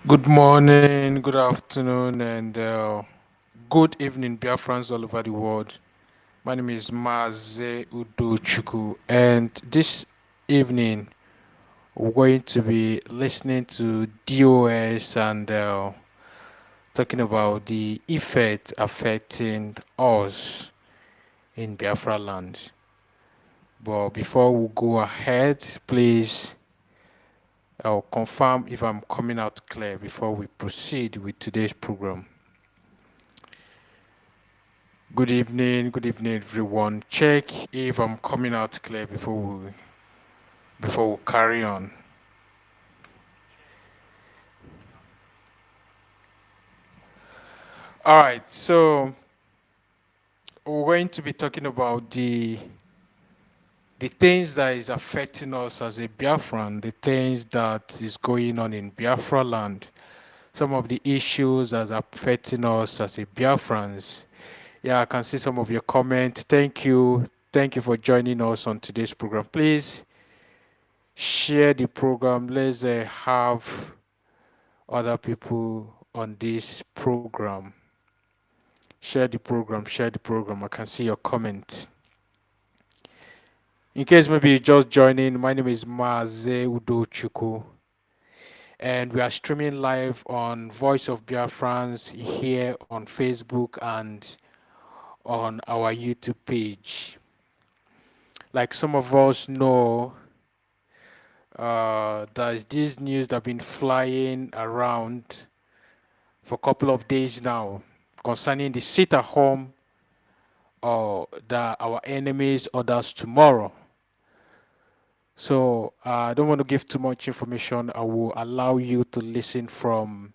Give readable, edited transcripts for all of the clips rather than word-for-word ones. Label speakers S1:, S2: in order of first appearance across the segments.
S1: Good morning, good afternoon, and good evening, Biafrans all over the world. My name is Mazi Nnamdi, and this evening we're going to be listening to DOS and talking about the effect affecting us in Biafra land. But before we go ahead, please I'll confirm if I'm coming out clear before we proceed with today's program. Good evening, everyone. Check if I'm coming out clear before we carry on. All right, so we're going to be talking about the things that is affecting us as a Biafran, the things that is going on in Biafra land, some of the issues that are affecting us as a Biafrans. Yeah, I can see some of your comments. Thank you for joining us on today's program. Please share the program. Let's have other people on this program. Share the program. I can see your comment. In case maybe you're just joining, my name is Mazi Nnamdi, and we are streaming live on Voice of Biafrans here on Facebook and on our YouTube page. Like some of us know, there's this news that have been flying around for a couple of days now concerning the sit at home that our enemies orders tomorrow. So I don't want to give too much information. I will allow you to listen from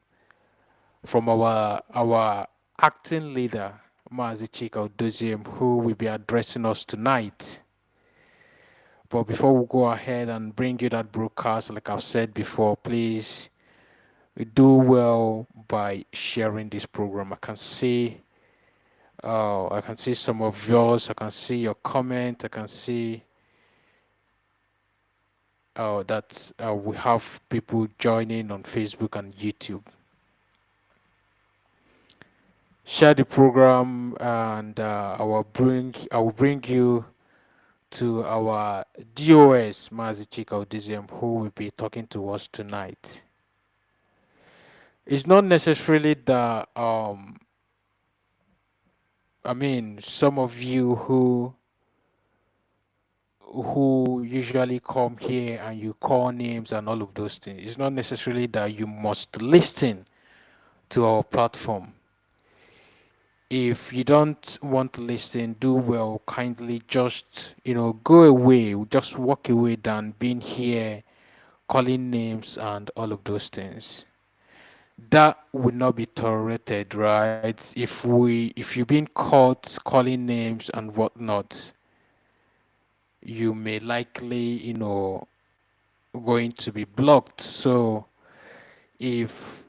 S1: our acting leader, Mazi Nnamdi, who will be addressing us tonight. But before we go ahead and bring you that broadcast, like I've said before, please do well by sharing this program. I can see some of yours. I can see your comment. I can see that we have people joining on Facebook and YouTube. Share the program, and I will bring you to our DOS Mazi Nnamdi, who will be talking to us tonight. It's not necessarily that I mean some of you who usually come here and you call names and all of those things. It's not necessarily that you must listen to our platform. If you don't want to listen, do well, kindly just, go away, just walk away than being here calling names and all of those things. That would not be tolerated, right? If you've been caught calling names and whatnot, you may likely, going to be blocked. So if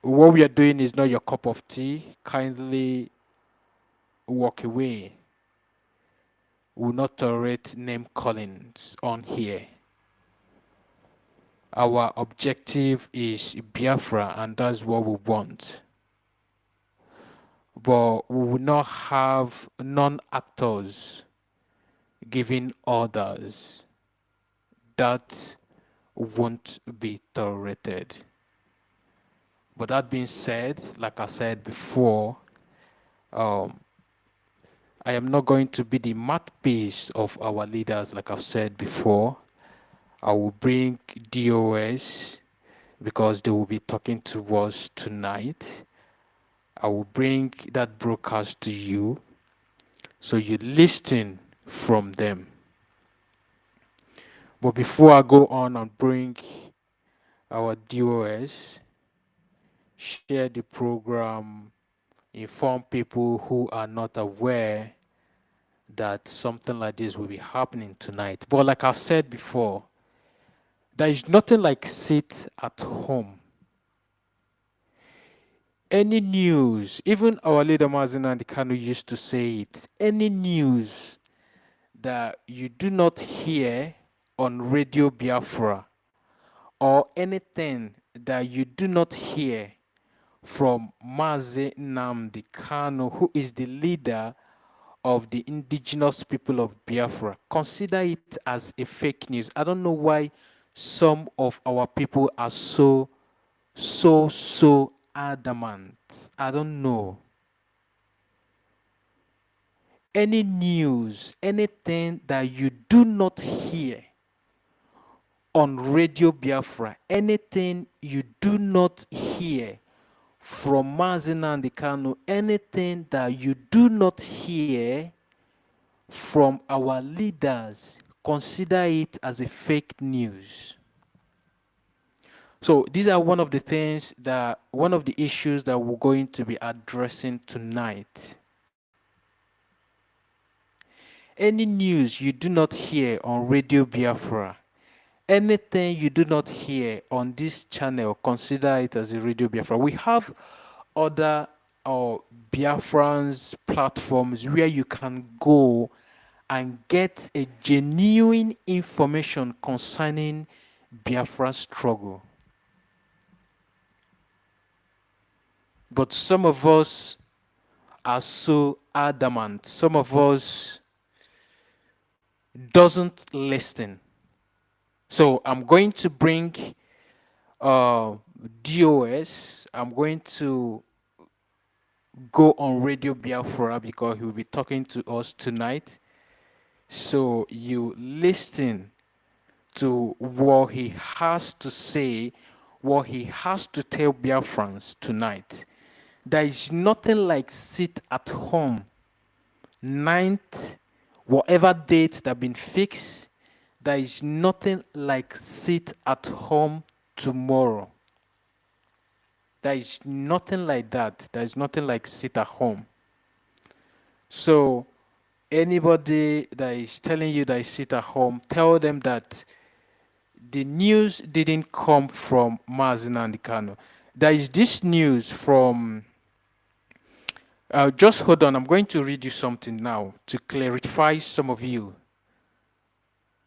S1: what we are doing is not your cup of tea, kindly walk away. We will not tolerate name callings on here. Our objective is Biafra, and that's what we want. But we will not have non-actors giving orders. That won't be tolerated. But that being said, like I said before, um, I am not going to be the mouthpiece of our leaders, like I've said before. I will bring DOS because they will be talking to us tonight. I will bring that broadcast to you so you listen from them. But before I go on and bring our DOS, share the program, inform people who are not aware that something like this will be happening tonight. But like I said before, there is nothing like sit at home. Any news, even our leader Mazi Nnamdi Kanu used to say it, any news that you do not hear on Radio Biafra or anything that you do not hear from Mazi Nnamdi Kanu, who is the leader of the indigenous people of Biafra, consider it as a fake news. I don't know why some of our people are so adamant. I don't know. Any news, anything that you do not hear on Radio Biafra, anything you do not hear from Mazi Nnamdi Kanu, anything that you do not hear from our leaders, consider it as a fake news. So these are one of the issues that we're going to be addressing tonight. Any news you do not hear on Radio Biafra, anything you do not hear on this channel, consider it as a Radio Biafra. We have other Biafrans platforms where you can go and get a genuine information concerning Biafra's struggle. But some of us are so adamant. Some of us doesn't listen. So I'm going to bring DOS. I'm going to go on Radio Biafra because he will be talking to us tonight. So you listen to what he has to say, what he has to tell Biafrans tonight. There is nothing like sit at home, 9th, whatever date that been fixed. There is nothing like sit at home tomorrow. There is nothing like that. There is nothing like sit at home. So anybody that is telling you that I sit at home, tell them that the news didn't come from Mazi Nnamdi Kanu. There is this news from, just hold on, I'm going to read you something now to clarify some of you.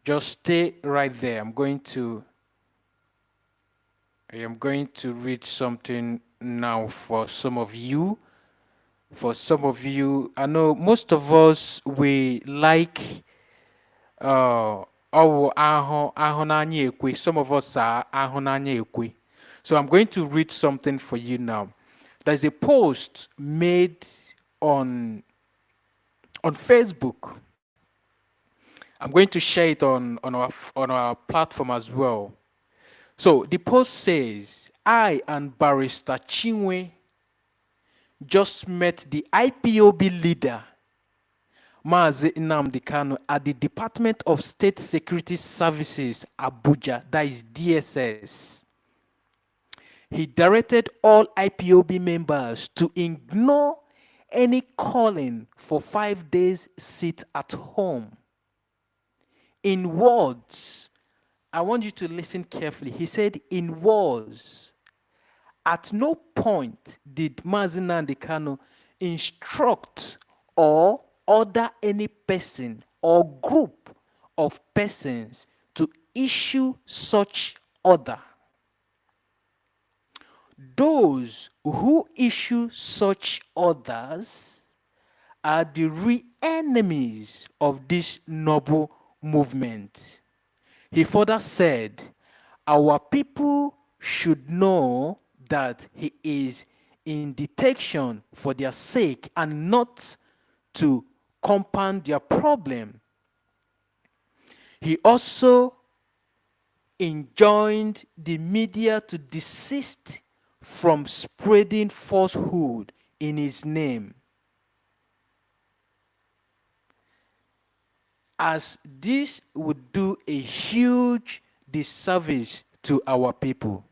S1: Just stay right there. I am going to read something now for some of you. For some of you, I know most of us, we like some of us are ahonanya ekwe. So I'm going to read something for you now. There's a post made on Facebook. I'm going to share it on our platform as well. So the post says, I and Barrister Chinwe just met the IPOB leader, Mazi Nnamdi Kanu, at the Department of State Security Services, Abuja, that is DSS. He directed all IPOB members to ignore any calling for 5 days sit at home. In words, I want you to listen carefully. He said, in words, at no point did Mazi Nnamdi Kanu instruct or order any person or group of persons to issue such order. Those who issue such orders are the real enemies of this noble movement. He further said, our people should know that he is in detention for their sake and not to compound their problem. He also enjoined the media to desist from spreading falsehood in his name. As this would do a huge disservice to our people.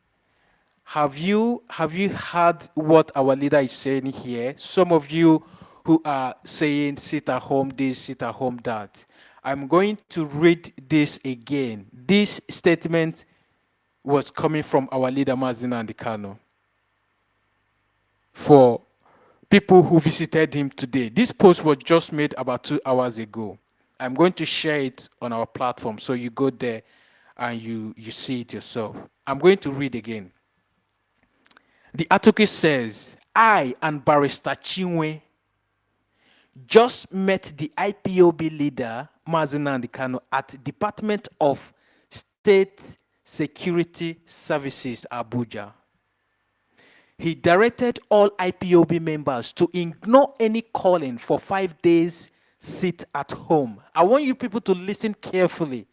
S1: Have you heard what our leader is saying here? Some of you who are saying sit at home this, sit at home that. I'm going to read this again. This statement was coming from our leader Mazi Nnamdi Kanu. For people who visited him today. This post was just made about 2 hours ago. I'm going to share it on our platform so you go there and you see it yourself. I'm going to read again. The article says, I and Barrister Chinwe just met the IPOB leader, Mazi Nnamdi Kanu, at Department of State Security Services, Abuja. He directed all IPOB members to ignore any calling for 5 days sit at home. I want you people to listen carefully.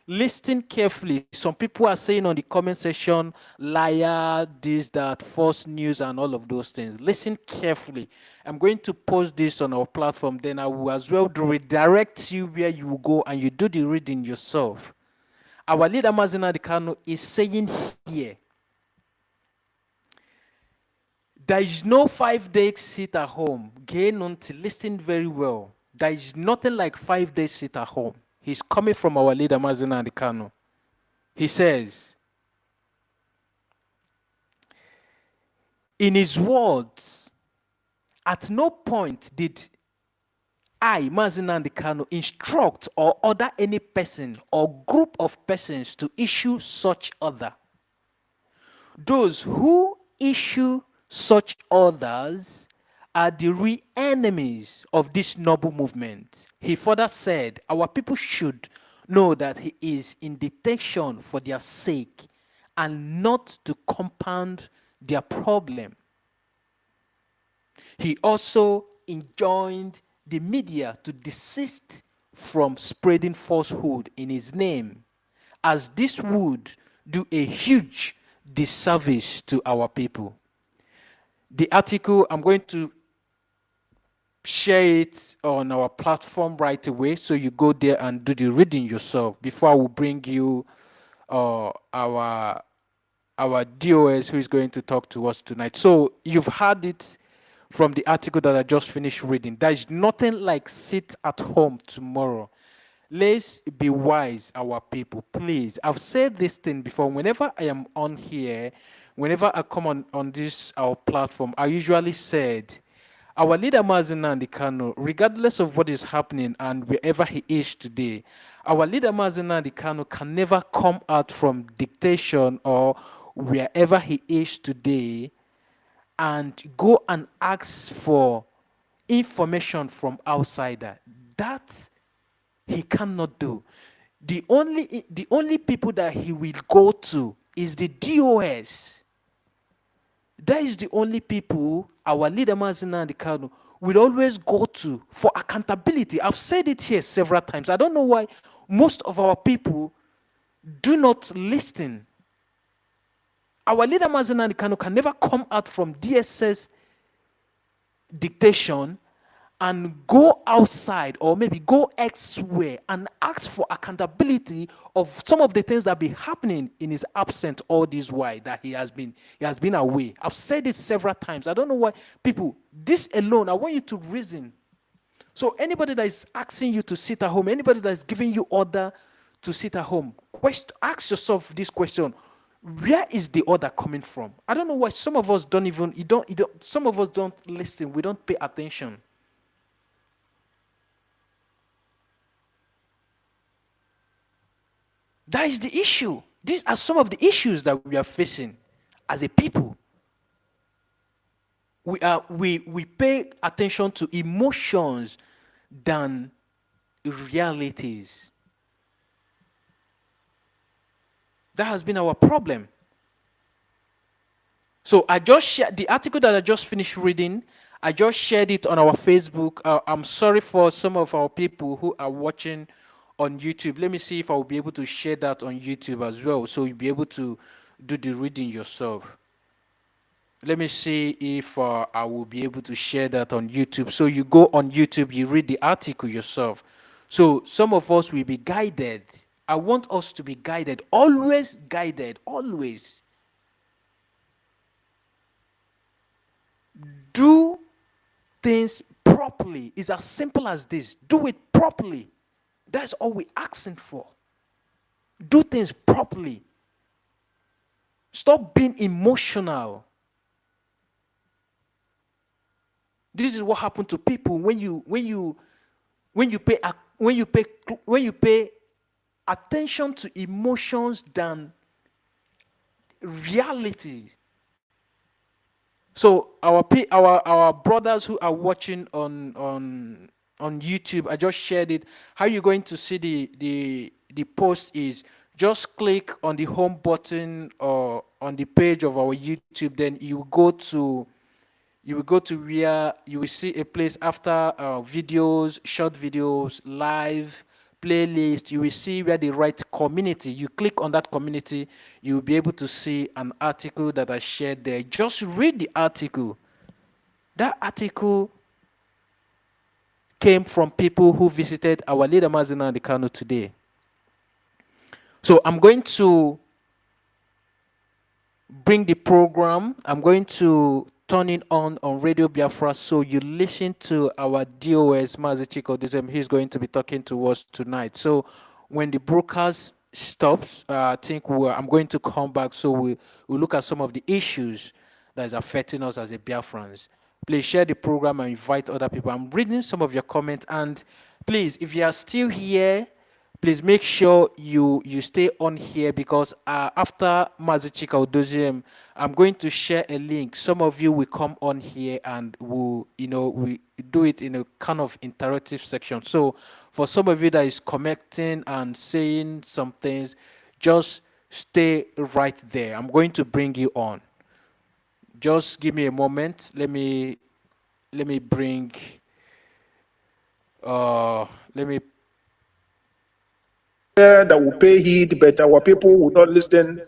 S1: Listen carefully. Some people are saying on the comment section, liar, this, that, false news, and all of those things. Listen carefully. I'm going to post this on our platform. Then I will as well redirect you where you will go and you do the reading yourself. Our leader, Mazi Nnamdi Kanu, is saying here, there is no 5 days sit at home. Gain until listen very well. There is nothing like 5 days sit at home. He's coming from our leader, Mazi Nnamdi Kanu. He says, in his words, at no point did I, Mazi Nnamdi Kanu, instruct or order any person or group of persons to issue such order. Those who issue such orders are the real enemies of this noble movement. He further said, our people should know that he is in detention for their sake and not to compound their problem. He also enjoined the media to desist from spreading falsehood in his name, as this would do a huge disservice to our people. The article, I'm going to share it on our platform right away, so you go there and do the reading yourself before I will bring you our DOS who is going to talk to us tonight. So you've heard it from the article that I just finished reading. There is nothing like sit at home tomorrow. Let's be wise, our people, please. I've said this thing before. Whenever I am on here, whenever I come on this our platform, I usually said, our leader Mazi Nnamdi Kanu, regardless of what is happening and wherever he is today, our leader Mazi Nnamdi Kanu can never come out from dictation or wherever he is today and go and ask for information from outsider. That he cannot do. The only people that he will go to is the DOS. That is the only people our leader Mazi Nnamdi Kanu will always go to for accountability. I've said it here several times. I don't know why most of our people do not listen. Our leader Mazi Nnamdi Kanu can never come out from DSS dictation and go outside or maybe go elsewhere and ask for accountability of some of the things that be happening in his absence all this while that he has been away. I've said it several times. I don't know why people, this alone, I want you to reason. So anybody that is asking you to sit at home, anybody that is giving you order to sit at home, ask yourself this question: where is the order coming from? I don't know why some of us don't even, some of us don't listen. We don't pay attention. That is the issue. These are some of the issues that we are facing as a people. We pay attention to emotions than realities. That has been our problem. So I just shared the article that I just finished reading. I just shared it on our Facebook. I'm sorry for some of our people who are watching on YouTube. Let me see if I will be able to share that on YouTube as well, so you'll be able to do the reading yourself. Let me see if I will be able to share that on YouTube. So you go on YouTube, you read the article yourself. So some of us will be guided. I want us to be guided, always guided, always. Do things properly. It's as simple as this. Do it properly. That's all we're asking for. Do things properly. Stop being emotional. This is what happened to people when you pay attention to emotions than reality. So our brothers who are watching on YouTube, I just shared it. How you going to see the post is just click on the home button or on the page of our YouTube. Then you will go to where you will see a place after videos, short videos, live playlist. You will see where they write community. You click on that community, you will be able to see an article that I shared there. Just read the article. That article came from people who visited our leader Mazi Nnamdi Kanu today. So I'm going to bring the program. I'm going to turn it on Radio Biafra so you listen to our DOS Mazi Chikodism. He's going to be talking to us tonight. So when the broadcast stops, I think I'm going to come back so we look at some of the issues that is affecting us as a Biafrans. Please share the program and invite other people. I'm reading some of your comments, and please, if you are still here, please make sure you stay on here, because after Mazi Chika, I'm going to share a link. Some of you will come on here and we do it in a kind of interactive section. So for some of you that is connecting and saying some things, just stay right there. I'm going to bring you on. Just give me a moment. Let me bring let me
S2: that will pay heed, but our people will not listen.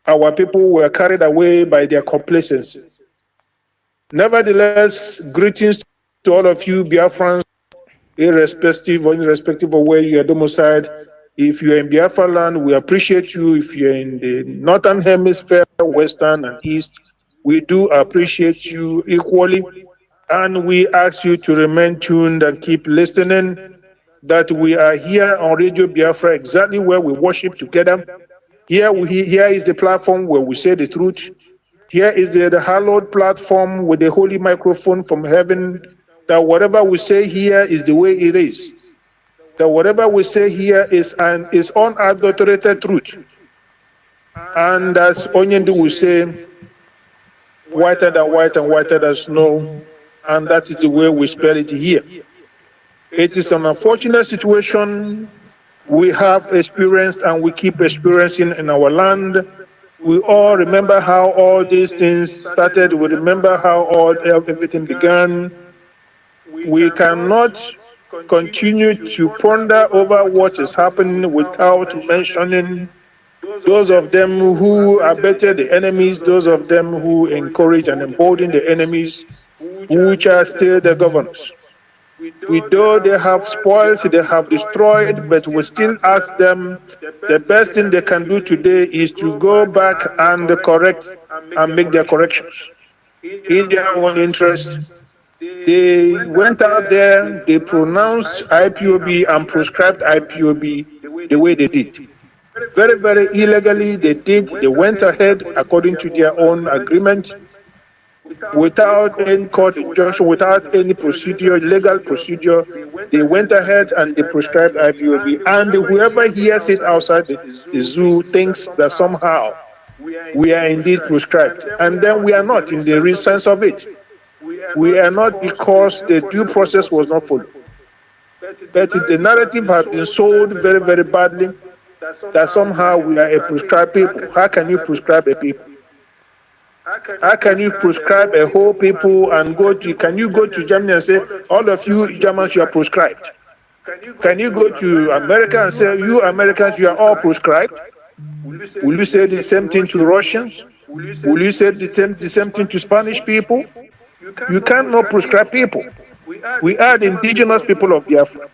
S2: Our people were carried away by their complacency. Nevertheless, greetings to all of you Biafrans, irrespective of where you are domiciled. If you are in Biafra land, we appreciate you. If you are in the northern hemisphere, western and east, we do appreciate you equally. And we ask you to remain tuned and keep listening, that we are here on Radio Biafra, exactly where we worship together. Here is the platform where we say the truth. Here is the hallowed platform with the holy microphone from heaven, that whatever we say here is the way it is. That whatever we say here is unadulterated truth. And as Onyendu will say, whiter than white and whiter than snow. And that is the way we spell it here. It is an unfortunate situation we have experienced and we keep experiencing in our land. We all remember how all these things started. We remember how everything began. We cannot continue to ponder over what is happening without mentioning those of them who abetted the enemies, those of them who encourage and embolden the enemies, which are still the governors. Though they have spoiled, they have destroyed, but we still ask them, the best thing they can do today is to go back and correct and make their corrections in their own interest. They went out there, they pronounced IPOB and prescribed IPOB the way they did. Very, very illegally they did. They went ahead according to their own agreement, without any court injunction, without any procedure, legal procedure. They went ahead and they prescribed IPOB. And whoever hears it outside the zoo thinks that somehow we are indeed prescribed. And then we are not in the real sense of it. We are not, because the due process was not followed. But the narrative has been sold very, very badly, that somehow we are a prescribed people. How can you prescribe a people? How can you prescribe a whole people and can you go to Germany and say, all of you Germans, you are prescribed? Can you go to America and say, you Americans, you are all prescribed? Will you say the same thing to Russians? Will you say the same thing to Spanish people? You cannot prescribe people. We are the indigenous people of Biafra.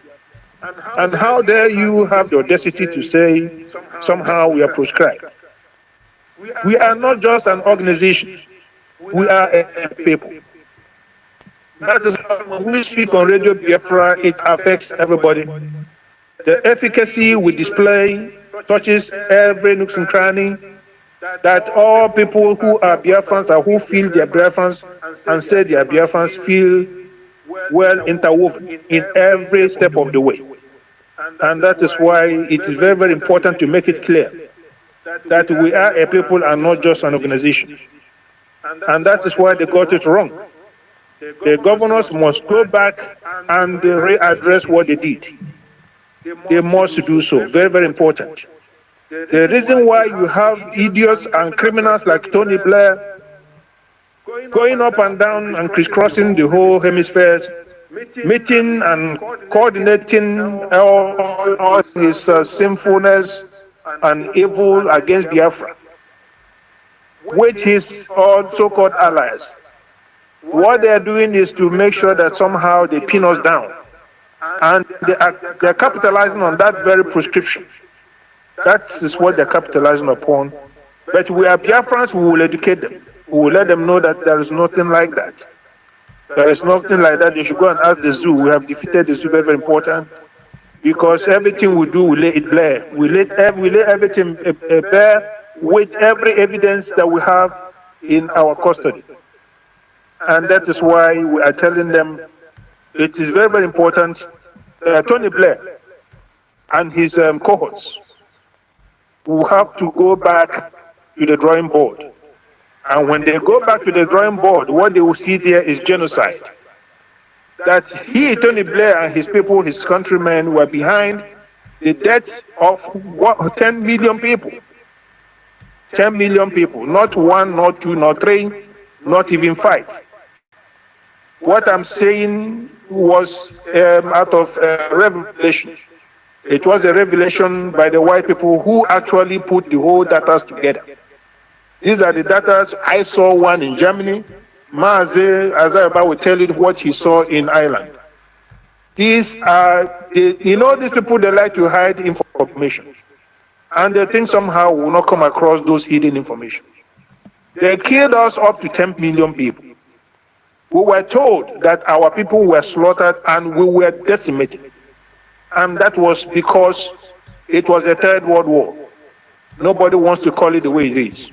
S2: And how dare you have the audacity to say, somehow we are prescribed? We are not just an organization. We are a people. That is why when we speak on Radio Biafra, it affects everybody. The efficacy we display touches every nook and cranny, that all people who are Biafrans or who feel they are Biafrans and say they are Biafrans feel well interwoven in every step of the way. And that is why it is very, very important to make it clear that we are a people and not just an organization. And that is why they got it wrong. The governors must go back and readdress what they did. They must do so. Very, very important. The reason why you have idiots and criminals like Tony Blair going up and down and crisscrossing the whole hemispheres, meeting and coordinating all his sinfulness and evil against Biafra with his all so-called allies. What they are doing is to make sure that somehow they pin us down. And they are capitalizing on that very prescription. That is what they're capitalizing upon. But we are Biafrans, we will educate them. We will let them know that there is nothing like that. There is nothing like that. They should go and ask the zoo. We have defeated the zoo, very, very important. Because everything we do, we lay it bare. We lay everything bare with every evidence that we have in our custody. And that is why we are telling them it is very, very important. Tony Blair and his cohorts will have to go back to the drawing board. And when they go back to the drawing board, what they will see there is genocide. That he, Tony Blair, and his people, his countrymen, were behind the death of 10 million people. 10 million people, not one, not two, not three, not even five. What I'm saying was out of revelation. It was a revelation by the white people who actually put the whole data together. These are the data. I saw one in Germany. Mazi will tell you what he saw in Ireland. These are, these people, they like to hide information. And they think somehow we will not come across those hidden information. They killed us up to 10 million people. We were told that our people were slaughtered and we were decimated. And that was because it was a Third World War. Nobody wants to call it the way it is.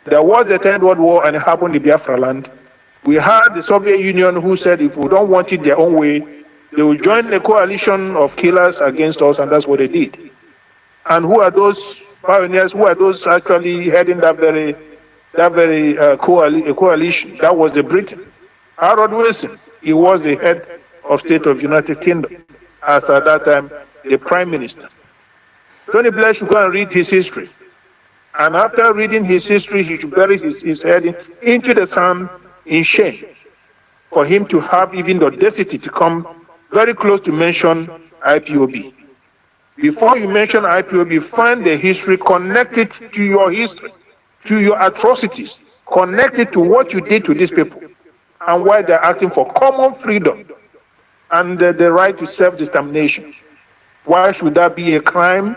S2: There was a Third World War and it happened in Biafra land. We had the Soviet Union who said if we don't want it their own way, they will join a coalition of killers against us, and that's what they did. And who are those pioneers? Who are those actually heading that very coalition? That was the Britain. Harold Wilson, he was the head of state of United Kingdom, as at that time the prime minister. Tony Blair should go and read his history. And after reading his history, he should bury his head into the sand in shame for him to have even the audacity to come very close to mention IPOB. Before you mention IPOB, find the history, connect it to your history, to your atrocities, connect it to what you did to these people and why they're acting for common freedom and the right to self-determination. Why should that be a crime?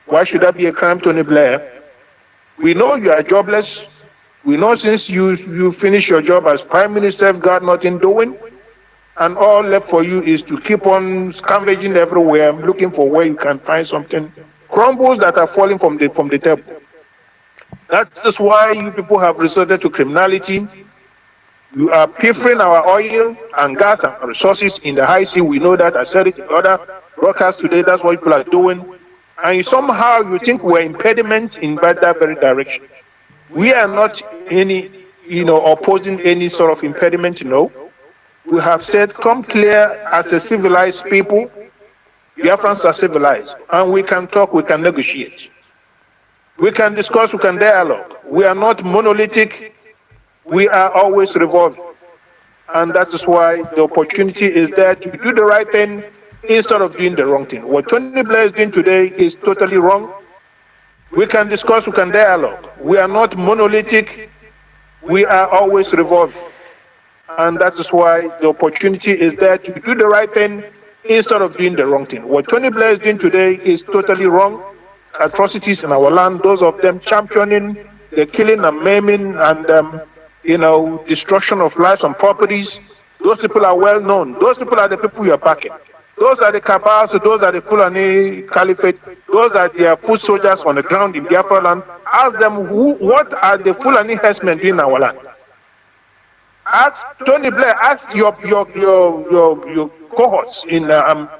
S2: Why should that be a crime, Tony Blair? We know you are jobless. We know since you finished your job as Prime Minister, you've got nothing doing. And all left for you is to keep on scavenging everywhere, looking for where you can find something. Crumbles that are falling from the table. That's why you people have resorted to criminality. You are pilfering our oil and gas and resources in the high sea. We know that. I said it in other broadcasts today. That's what people are doing. And somehow you think we're impediments in that very direction. We are not opposing any sort of impediment, no. We have said, come clear as a civilized people. Biafrans are civilized. And we can talk, we can negotiate. We can discuss, we can dialogue. We are not monolithic. We are always revolving. And that is why the opportunity is there to do the right thing instead of doing the wrong thing. What Tony Blair is doing today is totally wrong. We can discuss, we can dialogue. We are not monolithic. We are always revolving. And that is why the opportunity is there to do the right thing instead of doing the wrong thing. What Tony Blair is doing today is totally wrong. Atrocities in our land, those of them championing the killing and maiming and destruction of lives and properties. Those people are well known. Those people are the people you are backing. Those are the cabals, those are the Fulani Caliphate, those are their foot soldiers on the ground in Biafra land. Ask them what are the Fulani herdsmen doing in our land. Ask Tony Blair, ask your cohorts in Abuja,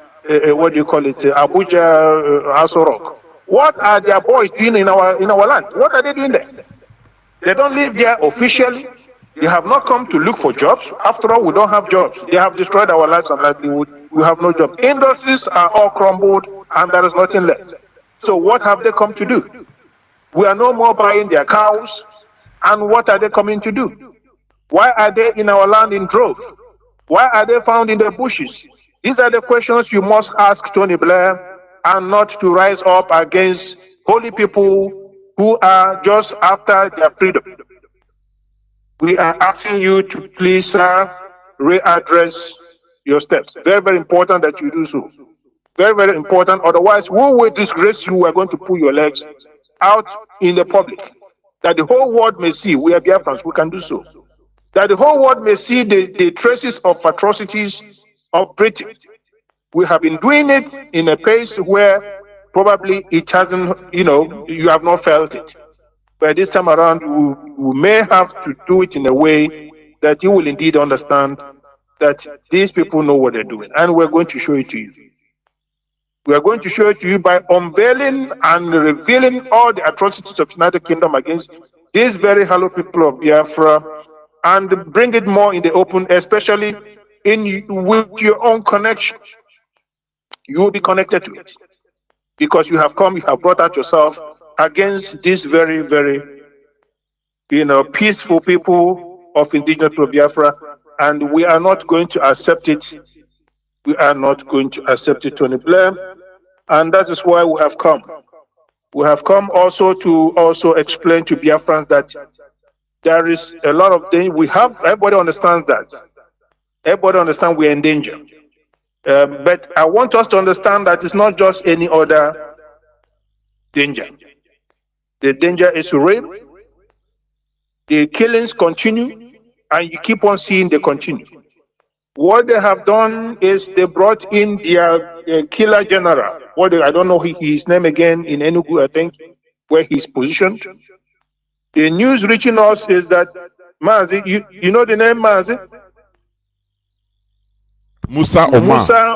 S2: Aso Rock. What are their boys doing in our land? What are they doing there? They don't live there officially. They have not come to look for jobs. After all, we don't have jobs. They have destroyed our lives and livelihood. We have no job. Industries are all crumbled and there is nothing left. So what have they come to do? We are no more buying their cows. And what are they coming to do? Why are they in our land in droves? Why are they found in the bushes? These are the questions you must ask Tony Blair, and not to rise up against holy people who are just after their freedom. We are asking you to please, sir, readdress your steps. Very, very important that you do so. Very, very important. Otherwise, we will disgrace you. We are going to pull your legs out in the public, that the whole world may see. We are Biafrans. We can do so. That the whole world may see the traces of atrocities of Britain. We have been doing it in a pace where probably it hasn't, you have not felt it. But this time around, we may have to do it in a way that you will indeed understand that these people know what they're doing. And we're going to show it to you. We are going to show it to you by unveiling and revealing all the atrocities of the United Kingdom against these very hallowed people of Biafra, and bring it more in the open, especially with your own connection. You will be connected to it because you have brought out yourself against these very, very, peaceful people of indigenous people of Biafra, and we are not going to accept it. We are not going to accept it, Tony Blair, and that is why we have come. We have come also to explain to Biafrans that there is a lot of things. Everybody understands that. Everybody understands we're in danger. But I want us to understand that it's not just any other danger. The danger is rape. The killings continue, and you keep on seeing they continue. What they have done is they brought in their killer general. I don't know his name again, in Enugu, I think, where he's positioned. The news reaching us is that Mazi, you know the name Mazi?
S3: Musa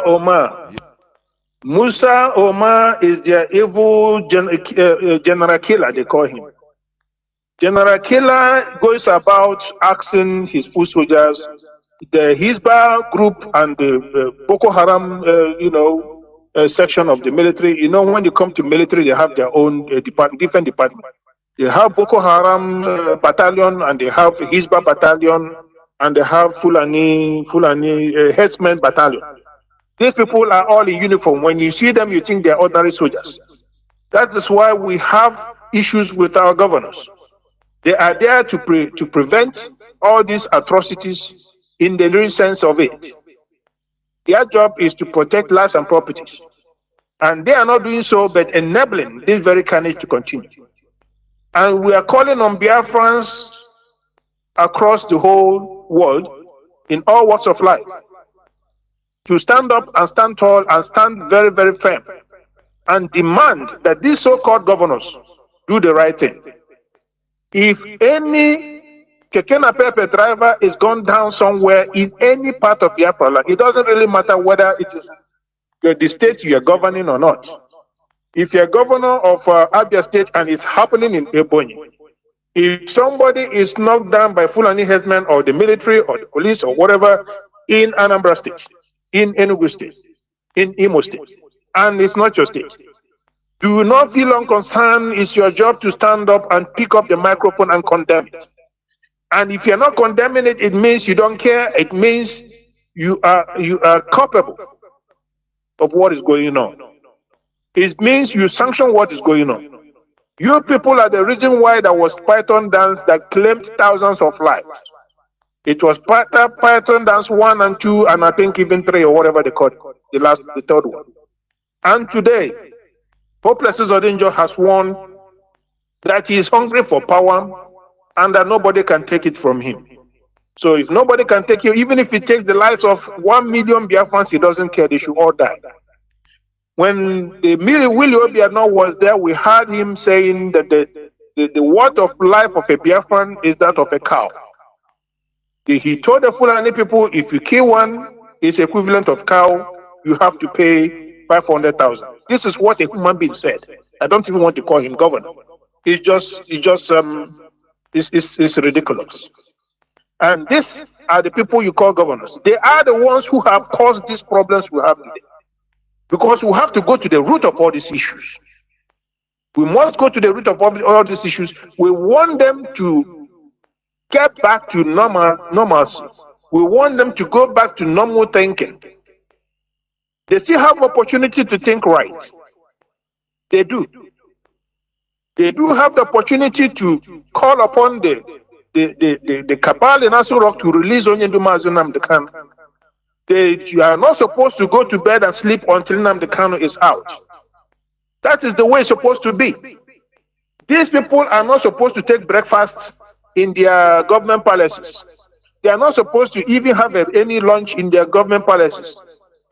S3: Omar.
S2: Musa Omar is their evil general killer, they call him. General killer goes about asking his foot soldiers, the Hizbah group and the Boko Haram, section of the military. When you come to military, they have their own different department. They have Boko Haram battalion, and they have Hizbah battalion, and they have Fulani herdsmen battalion. These people are all in uniform. When you see them, you think they're ordinary soldiers. That is why we have issues with our governors. They are there to prevent all these atrocities in the real sense of it. Their job is to protect lives and properties. And they are not doing so, but enabling this very carnage to continue. And we are calling on Biafrans across the whole world, in all walks of life, to stand up and stand tall and stand very, very firm and demand that these so-called governors do the right thing. If any Kekena Pepe driver is gone down somewhere in any part of Biafra, like, it doesn't really matter whether it is the state you are governing or not. If you're governor of Abia State and it's happening in Ebonyi, if somebody is knocked down by Fulani herdsmen or the military or the police or whatever in Anambra State, in Enugu State, in Imo State, and it's not your state, do not feel unconcerned. It's your job to stand up and pick up the microphone and condemn it. And if you're not condemning it, it means you don't care. It means you are culpable of what is going on. It means you sanction what is going on. You people are the reason why there was Python dance that claimed thousands of lives. It was Python dance 1 and 2, and I think even 3 or whatever they called it, the third one. And today, Hopeless Odinjo has won that he is hungry for power and that nobody can take it from him. So if nobody can take it, even if he takes the lives of 1 million Biafrans, he doesn't care. They should all die. When the Willie Obiano was there, we heard him saying that the word of life of a Biafran is that of a cow. He told the Fulani people, if you kill one, it's equivalent of cow, you have to pay 500,000. This is what a human being said. I don't even want to call him governor. He's just is ridiculous. And these are the people you call governors. They are the ones who have caused these problems we have today. Because we have to go to the root of all these issues. We must go to the root of all these issues. We want them to get back to normalcy. We want them to go back to normal thinking. They still have opportunity to think right. They do. They do have the opportunity to call upon the cabal in Aso Rock to release Mazi Nnamdi Kanu. They are not supposed to go to bed and sleep until Nnamdi Kanu is out. That is the way it's supposed to be. These people are not supposed to take breakfast in their government palaces. They are not supposed to even have any lunch in their government palaces.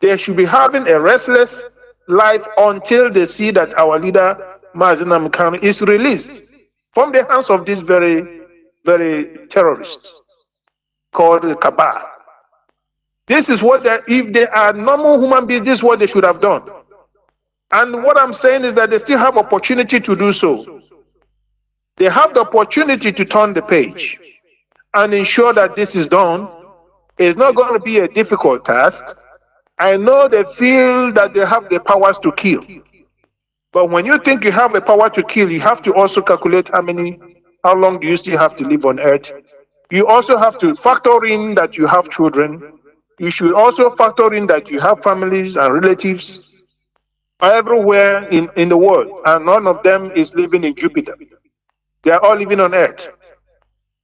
S2: They should be having a restless life until they see that our leader, Mazi Nnamdi Kanu, is released from the hands of these very, very terrorists called the cabal. This is what if they are normal human beings, this is what they should have done. And what I'm saying is that they still have opportunity to do so. They have the opportunity to turn the page and ensure that this is done. It's not going to be a difficult task. I know they feel that they have the powers to kill. But when you think you have the power to kill, you have to also calculate how long do you still have to live on earth. You also have to factor in that you have children. You should also factor in that you have families and relatives everywhere in the world, and none of them is living in Jupiter. They are all living on earth.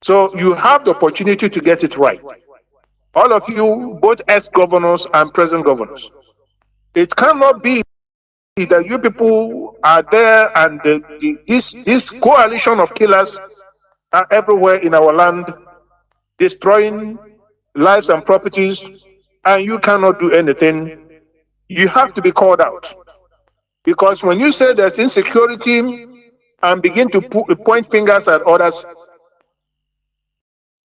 S2: So you have the opportunity to get it right. All of you, both ex-governors and present governors. It cannot be that you people are there and this coalition of killers are everywhere in our land, destroying lives and properties, and you cannot do anything. You have to be called out. Because when you say there's insecurity and begin to point fingers at others,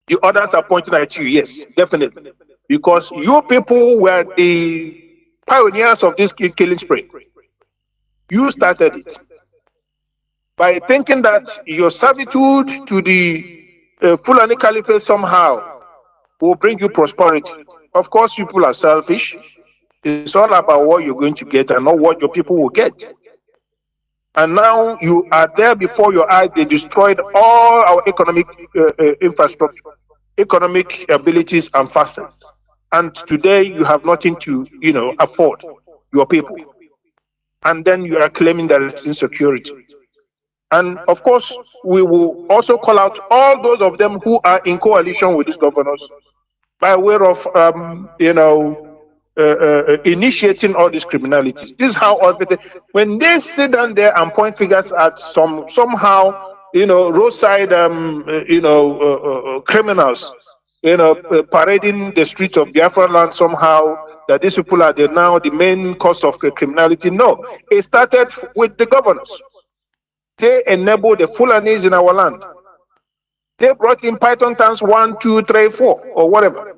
S2: the others are pointing at you, yes, definitely. Because you people were the pioneers of this killing spree. You started it by thinking that your servitude to the Fulani Caliphate somehow will bring you prosperity. Of course, people are selfish. It's all about what you're going to get and not what your people will get. And now you are there before your eyes. They destroyed all our economic infrastructure, economic abilities and facets. And today you have nothing to, afford your people. And then you are claiming that it's insecurity. And of course, we will also call out all those of them who are in coalition with these governors by way of, initiating all these criminalities. This is how everything, when they sit down there and point fingers at somehow, roadside, criminals, parading the streets of Biafra land somehow, that these people are now the main cause of criminality. No, it started with the governors. They enabled the Fulanis in our land. They brought in Python tanks 1, 2, 3, 4, or whatever.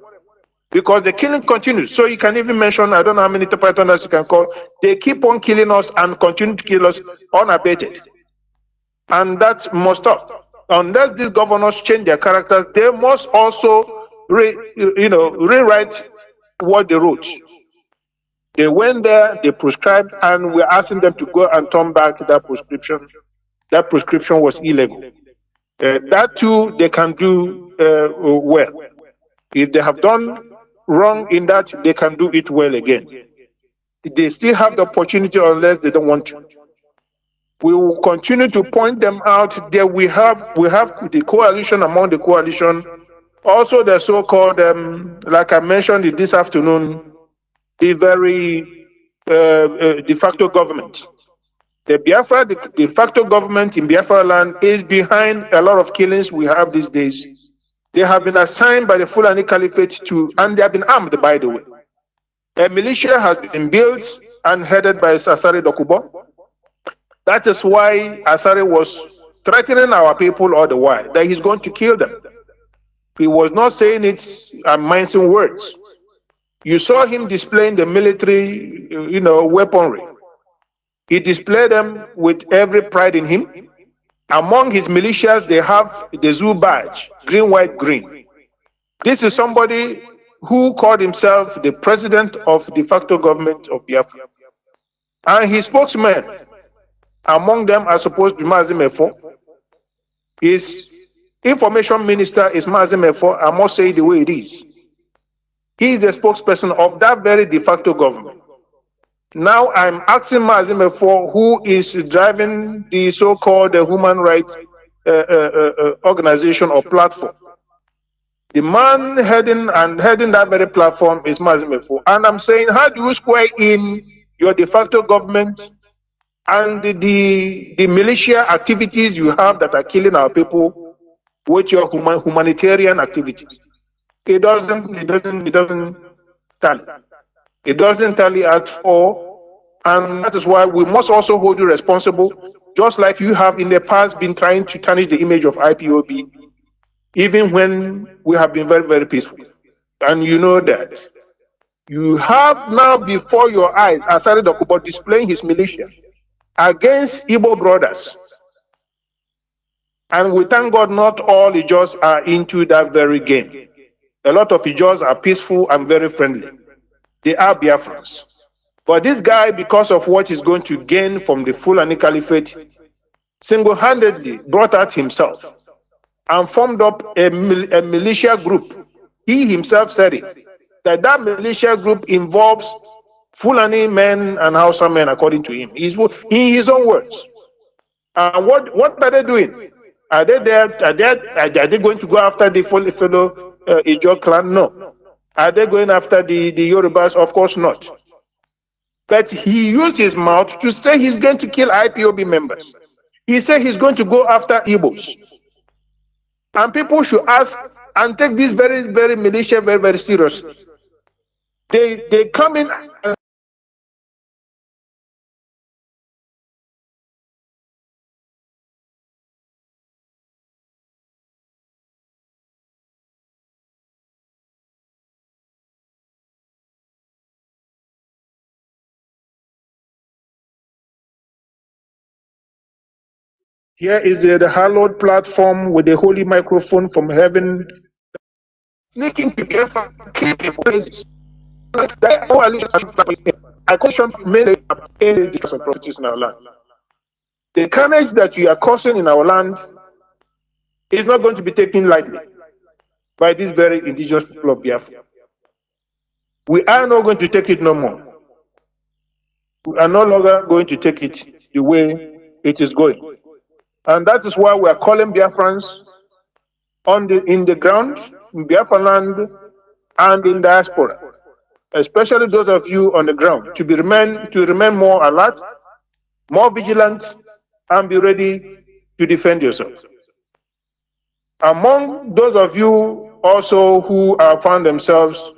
S2: Because the killing continues. So you can even mention, I don't know how many Pythoners you can call. They keep on killing us and continue to kill us unabated. And that must stop. Unless these governors change their characters, they must also rewrite what they wrote. They went there, they prescribed, and we're asking them to go and turn back that prescription. That prescription was illegal. That too, they can do well. If they have done wrong in that, they can do it well again. They still have the opportunity unless they don't want to. We will continue to point them out. There we have the coalition among the coalition. Also the so-called, like I mentioned this afternoon, the very de facto government. The Biafra, the de facto government in Biafra land is behind a lot of killings we have these days. They have been assigned by the Fulani Caliphate and they have been armed, by the way. A militia has been built and headed by Asare Dokubo. That is why Asare was threatening our people all the while, that he's going to kill them. He was not saying it and mincing words. You saw him displaying the military, weaponry. He displayed them with every pride in him. Among his militias, they have the zoo badge, green, white, green. This is somebody who called himself the president of de facto government of Biafra. And his spokesman, among them are supposed to be Mazi Mefo. His information minister is Mazi Mefo. I must say it the way it is. He is the spokesperson of that very de facto government. Now I'm asking Mazi Mefo, who is driving the so-called human rights organization or platform. The man heading that very platform is Mazi Mefo. And I'm saying, how do you square in your de facto government and the militia activities you have that are killing our people with your humanitarian activities? It doesn't tally. It doesn't tally at all. And that is why we must also hold you responsible, just like you have in the past been trying to tarnish the image of IPOB, even when we have been very, very peaceful. And you know that. You have now before your eyes Asari Dokubo displaying his militia against Igbo brothers. And we thank God not all Ijos are into that very game. A lot of Ijos are peaceful and very friendly. They are Biafrans. But this guy, because of what he's going to gain from the Fulani Caliphate, single-handedly brought out himself and formed up a militia group. He himself said it, that militia group involves Fulani men and Hausa men, according to him. In his own words. And what are they doing? Are they there? Are they going to go after the fellow Ijo clan? No. Are they going after the Yorubas? Of course not. But he used his mouth to say he's going to kill IPOB members. He said he's going to go after Igbos. And people should ask and take this very, very militia very, very seriously. They come in. Here is the hallowed platform with the holy microphone from heaven, sneaking together, keeping places. I question many of properties in our land. The carnage that you are causing in our land is not going to be taken lightly by these very indigenous people of Biafra. We are not going to take it no more. We are no longer going to take it the way it is going. And that is why we are calling Biafrans in the ground, in Biafra land, and in diaspora, especially those of you on the ground, to remain more alert, more vigilant, and be ready to defend yourself. Among those of you also who have found themselves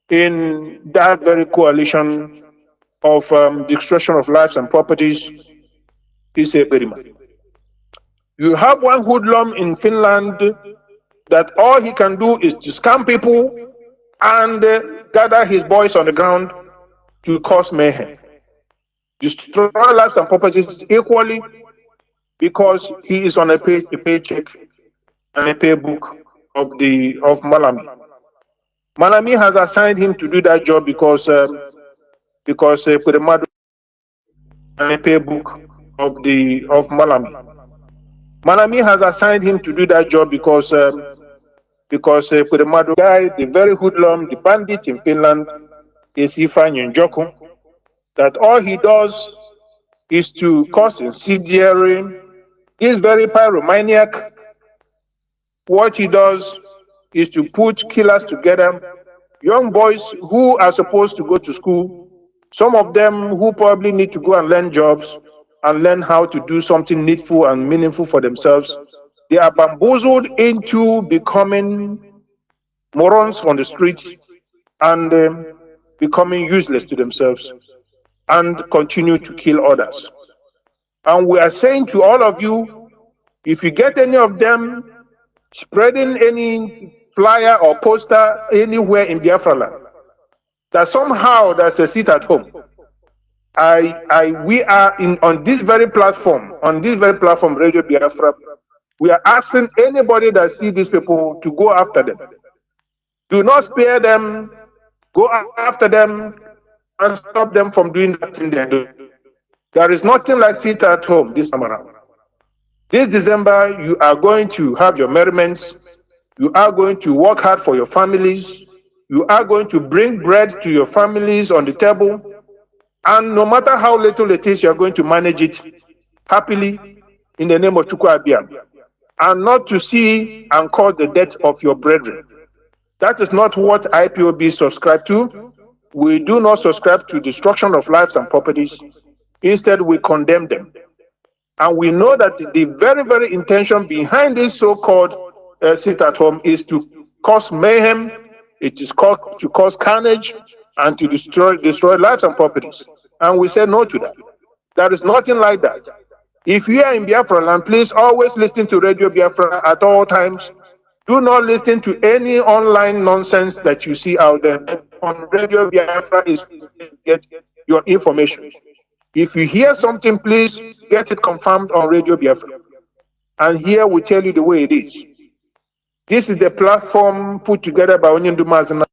S2: in that very coalition of destruction of lives and properties, is a Berima. You have one hoodlum in Finland that all he can do is to scam people and gather his boys on the ground to cause mayhem. Destroy lives and properties equally because he is on a paycheck and a paybook of Malami. Malami has assigned him to do that job because Kuremadu and a paybook of Malami. Malami has assigned him to do that job because Kuremadu guy, the very hoodlum, the bandit in Finland, is Ifeanyi Njoku, that all he does is to cause incendiary. He's very pyromaniac. What he does is to put killers together, young boys who are supposed to go to school, some of them who probably need to go and learn jobs and learn how to do something needful and meaningful for themselves. They are bamboozled into becoming morons on the street and becoming useless to themselves and continue to kill others. And we are saying to all of you, if you get any of them spreading any flyer or poster anywhere in Biafra land, that somehow there's a seat at home, we are on this very platform, Radio Biafra. We are asking anybody that see these people to go after them. Do not spare them. Go after them and stop them from doing that thing they're doing. There is nothing like sit at home this time around. This December, you are going to have your merriments. You are going to work hard for your families. You are going to bring bread to your families on the table. And no matter how little it is, you are going to manage it happily in the name of Chukwu Abia. And not to see and cause the death of your brethren. That is not what IPOB subscribe to. We do not subscribe to destruction of lives and properties. Instead, we condemn them. And we know that the very, very intention behind this so-called sit at home is to cause mayhem, it is to cause carnage, and to destroy lives and properties. And we say no to that. There is nothing like that. If you are in Biafra land, please always listen to Radio Biafra at all times. Do not listen to any online nonsense that you see out there. On Radio Biafra is get your information. If you hear something, please get it confirmed on Radio Biafra. And here we tell you the way it is. This is the platform put together by Onyindu Mazi Nnamdi.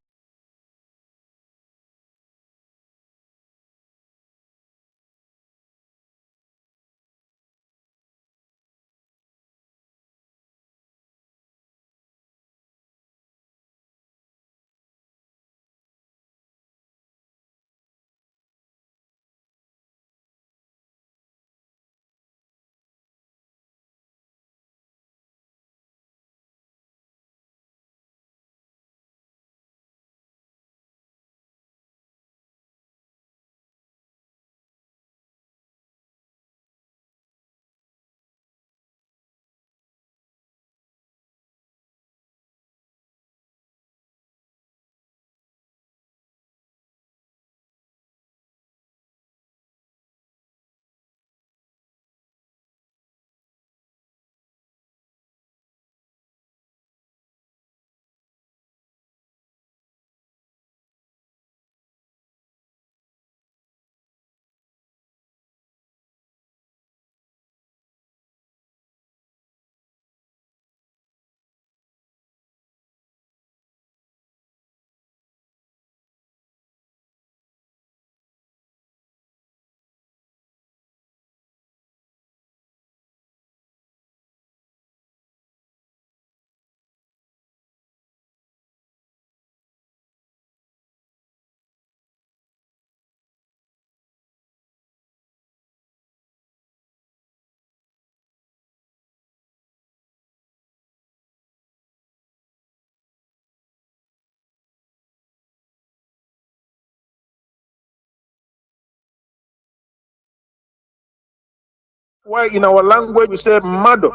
S2: Why in our language we say mado,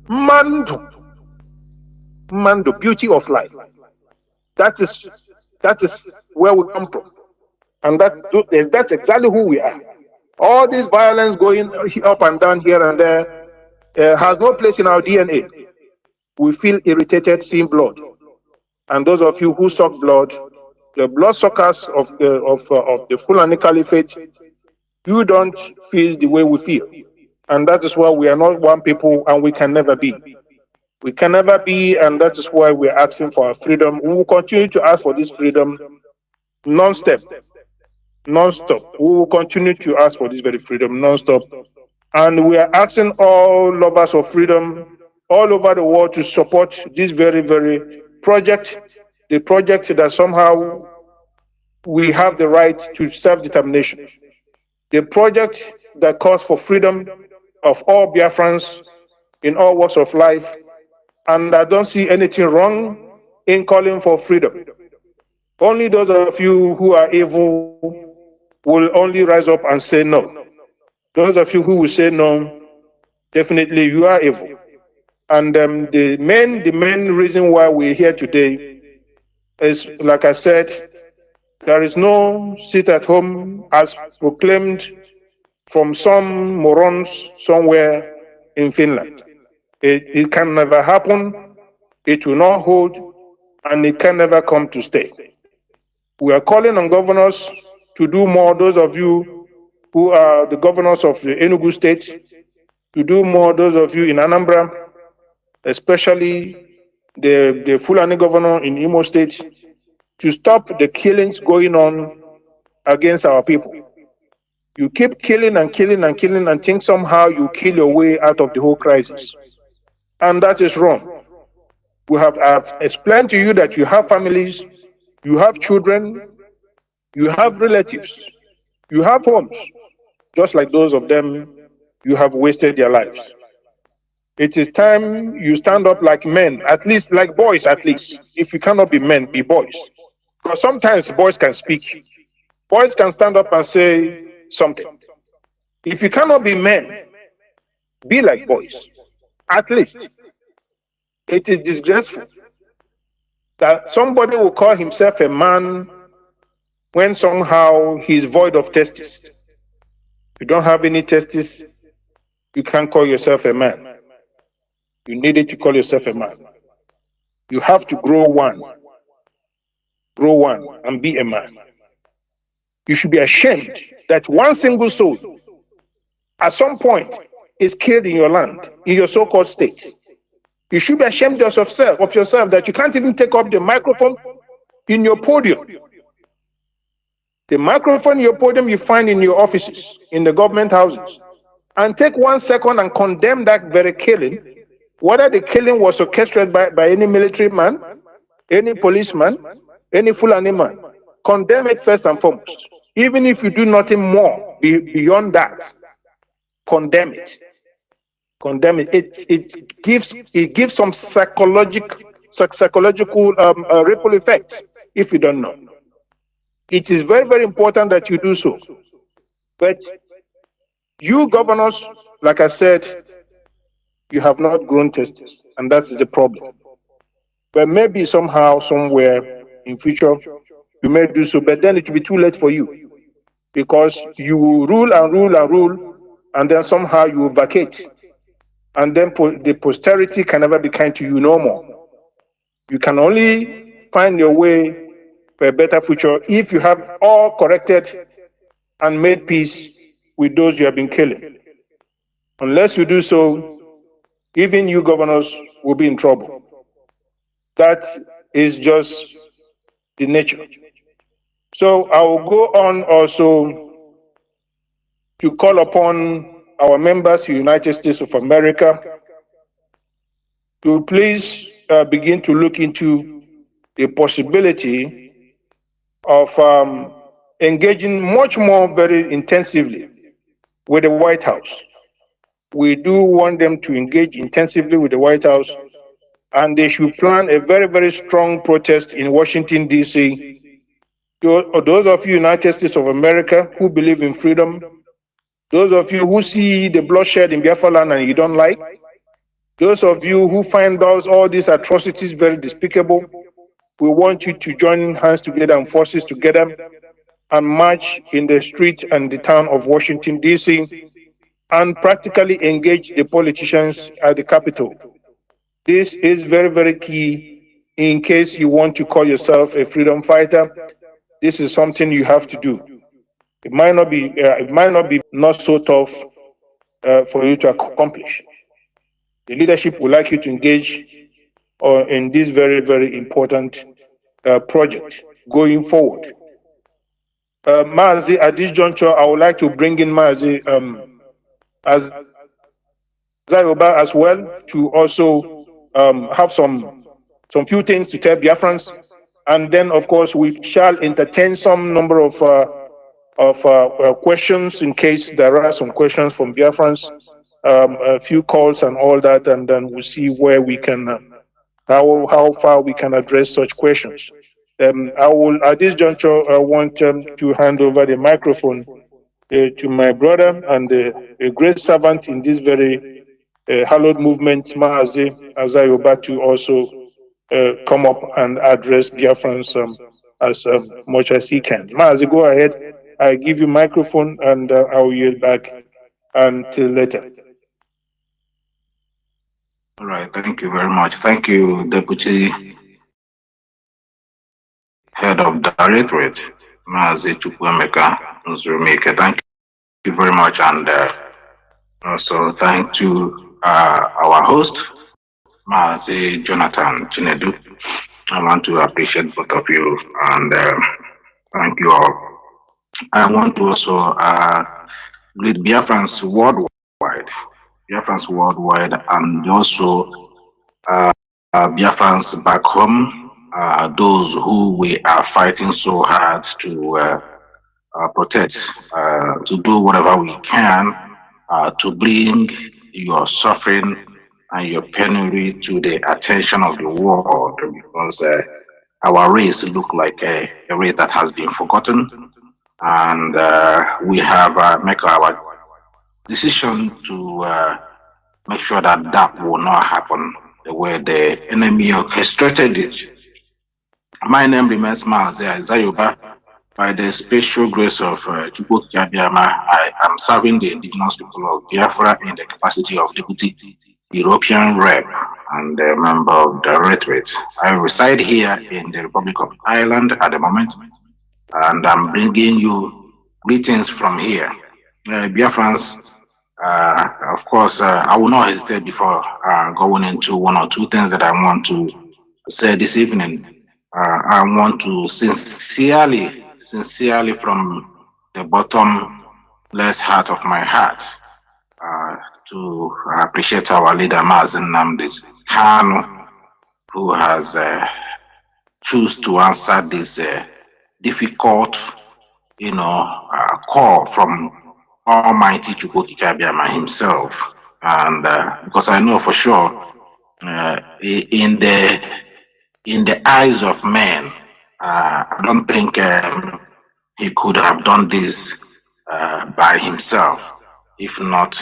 S2: mando, mando, beauty of life. That is where we come from, and that's exactly who we are. All this violence going up and down here and there has no place in our DNA. We feel irritated seeing blood, and those of you who suck blood, the blood suckers of the Fulani Caliphate, you don't feel the way we feel. And that is why we are not one people, and we can never be. We can never be, and that is why we are asking for our freedom. We will continue to ask for this freedom non-stop. Non-stop. We will continue to ask for this very freedom non-stop. And we are asking all lovers of freedom all over the world to support this very, very project, the project that somehow we have the right to self-determination. The project that calls for freedom of all Biafrans in all walks of life, and I don't see anything wrong in calling for freedom. Only those of you who are evil will only rise up and say no. Those of you who will say no, definitely you are evil. And the main reason why we're here today is, like I said, there is no sit at home as proclaimed from some morons somewhere in Finland. It can never happen, it will not hold, and it can never come to stay. We are calling on governors to do more. Those of you who are the governors of the Enugu State, to do more, those of you in Anambra, especially the Fulani governor in Imo State, to stop the killings going on against our people. You keep killing and killing and killing and think somehow you kill your way out of the whole crisis. And that is wrong. I've explained to you that you have families, you have children, you have relatives, you have homes, just like those of them you have wasted their lives. It is time you stand up like men, at least like boys, at least. If you cannot be men, be boys. Because sometimes boys can speak. Boys can stand up and say something. If you cannot be men, be like boys, at least. It is disgraceful that somebody will call himself a man when somehow he's void of testes. You don't have any testes, you can't call yourself a man. You needed to call yourself a man. You have to grow one and be a man. You should be ashamed that one single soul at some point is killed in your land, in your so-called state. You should be ashamed of yourself that you can't even take up the microphone in your podium. The microphone in your podium you find in your offices, in the government houses, and take 1 second and condemn that very killing, whether the killing was orchestrated by any military man, any policeman, any Fulani man. Condemn it first and foremost. Even if you do nothing more beyond that, condemn it. Condemn it. It gives some psychological ripple effect. If you don't know, it is very, very important that you do so. But you governors, like I said, you have not grown testes, and that is the problem. But maybe somehow, somewhere in future, you may do so, but then it will be too late for you, because you rule and rule and rule, and then somehow you vacate, and then the posterity can never be kind to you no more. You can only find your way for a better future if you have all corrected and made peace with those you have been killing. Unless you do so, even you governors will be in trouble. That is just the nature. So I will go on also to call upon our members, the United States of America, to please begin to look into the possibility of engaging much more very intensively with the White House. We do want them to engage intensively with the White House, and they should plan a very, very strong protest in Washington, D.C. Those of you United States of America who believe in freedom, those of you who see the bloodshed in Biafra land and you don't like, those of you who find all these atrocities very despicable, we want you to join hands together and forces together and march in the street and the town of Washington, D.C., and practically engage the politicians at the Capitol. This is very, very key in case you want to call yourself a freedom fighter. This is something you have to do. It might not be not so tough for you to accomplish. The leadership would like you to engage in this very, very important project going forward. Mazi, at this juncture, I would like to bring in Mazi as Zayoba as well, to also have some few things to tell Biafrans, and then of course we shall entertain some number of questions in case there are some questions from Biafrans, a few calls and all that, and then we'll see where we can how far we can address such questions. I will at this juncture want to hand over the microphone to my brother and a great servant in this very hallowed movement, Mazi Azayoba, to also come up and address Biafrans as much as he can. Mazi, go ahead. I give you microphone and I will yield back until later.
S4: All right, thank you very much. Thank you, Deputy Head of Directorate, Mazi Nnamdi Kanu. Thank you. you very much, and also thank to our host, Mazi Jonathan Chinedu. I want to appreciate both of you, and thank you all. I want to also greet Biafrans worldwide, and also Biafrans back home, those who we are fighting so hard to protect, to do whatever we can to bring your suffering and your penury to the attention of the world, because our race look like a race that has been forgotten, and we have make our decision to make sure that that will not happen the way the enemy orchestrated it. My name remains Mazi Nnamdi. By the special grace of Chukwu Abiyama, I am serving the indigenous people of Biafra in the capacity of Deputy European Rep and a member of the Directorate. I reside here in the Republic of Ireland at the moment, and I'm bringing you greetings from here. Biafrans, of course, I will not hesitate before going into one or two things that I want to say this evening. I want to sincerely from the bottomless heart of my heart to appreciate our leader Mazi Nnamdi Kanu, who has choose to answer this difficult, call from Almighty Chukwu Abiyama himself, and because I know for sure in the eyes of men, I don't think he could have done this by himself, if not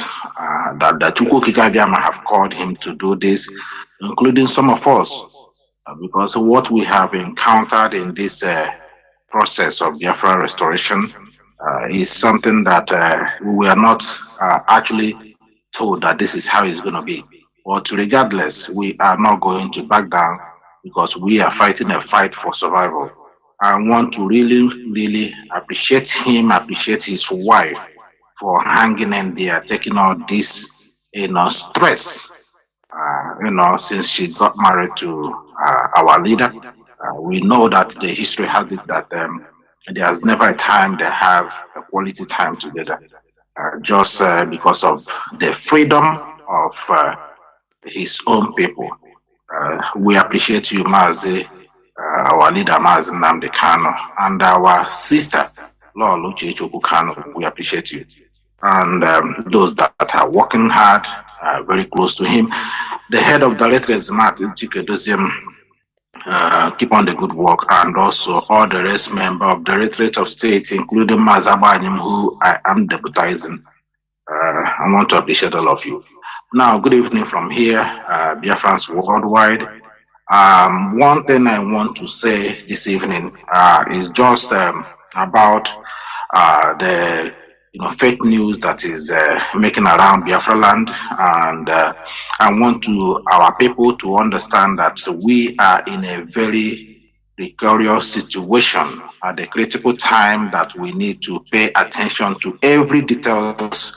S4: that the Chukwu Abiyama have called him to do this, including some of us, because what we have encountered in this process of Biafra restoration is something that we were not actually told that this is how it's going to be. But regardless, we are not going to back down, because we are fighting a fight for survival. I want to really appreciate him, appreciate his wife for hanging in there, taking all this, stress, since she got married to our leader. We know that the history has it that there's never a time they have a quality time together, just because of the freedom of his own people. We appreciate you, Mazi, our leader, Mazi Nnamdi Kanu, and our sister, Lord Uche Kanu. We appreciate you. And those that are working hard, very close to him. The head of the Directorate, Martin Chikedozium, keep on the good work, and also all the rest members of the Directorate of State, including Mazabanim, who I am deputizing. I want to appreciate all of you. Now, good evening from here, Biafrans worldwide. One thing I want to say this evening is just about the fake news that is making around Biafra land, and I want our people to understand that we are in a very precarious situation at the critical time that we need to pay attention to every details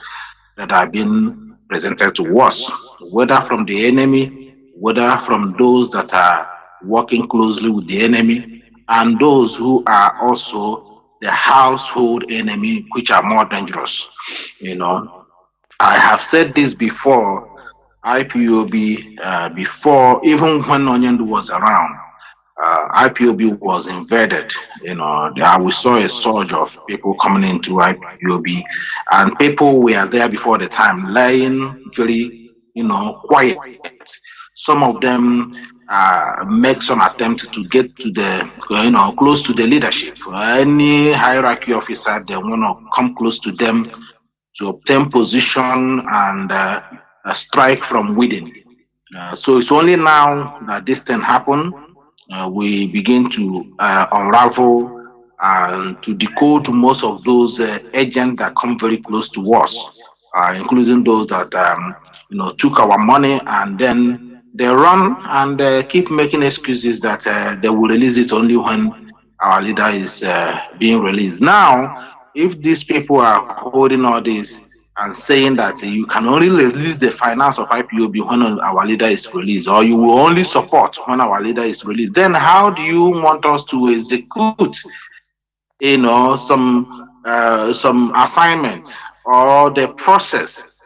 S4: that are being presented to us, whether from the enemy, whether from those that are working closely with the enemy, and those who are also the household enemy, which are more dangerous. I have said this before, IPOB, before, even when Onyendu was around, IPOB was invaded. We saw a surge of people coming into IPOB, and people were there before the time, lying very, quiet. Some of them make some attempt to get to the, close to the leadership. Any hierarchy officer, they want to come close to them to obtain position and strike from within. So it's only now that this thing happened. We begin to unravel and to decode most of those agents that come very close to us, including those that took our money, and then they run and keep making excuses that they will release it only when our leader is being released. Now if these people are holding all this and saying that you can only release the finance of IPOB when our leader is released, or you will only support when our leader is released, then how do you want us to execute, some assignment or the process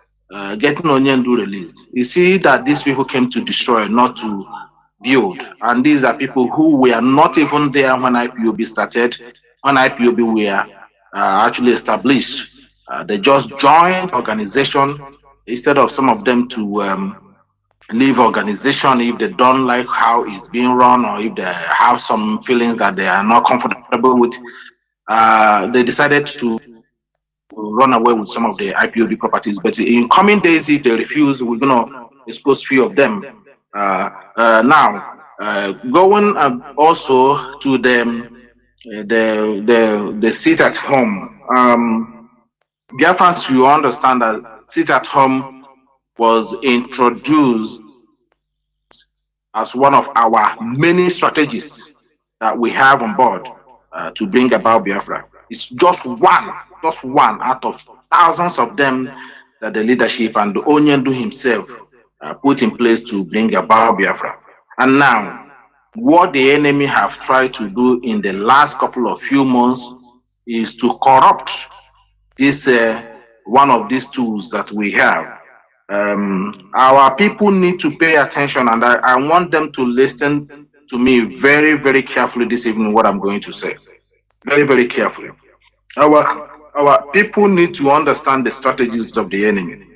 S4: getting Onyendu released? You see that these people came to destroy, not to build, and these are people who were not even there when IPOB started, when IPOB were actually established. They just joined organization instead of some of them to leave organization if they don't like how it's being run, or if they have some feelings that they are not comfortable with. They decided to run away with some of the IPOB properties. But in coming days, if they refuse, we're gonna expose few of them. Now, going also to the sit at home. Biafrans, you understand that sit at home was introduced as one of our many strategies that we have on board to bring about Biafra. It's just one out of thousands of them that the leadership and the Onyendu himself put in place to bring about Biafra. And now, what the enemy have tried to do in the last couple of few months is to corrupt this one of these tools that we have. Our people need to pay attention, and I want them to listen to me very, very carefully this evening, what I'm going to say. Very, very carefully. Our people need to understand the strategies of the enemy.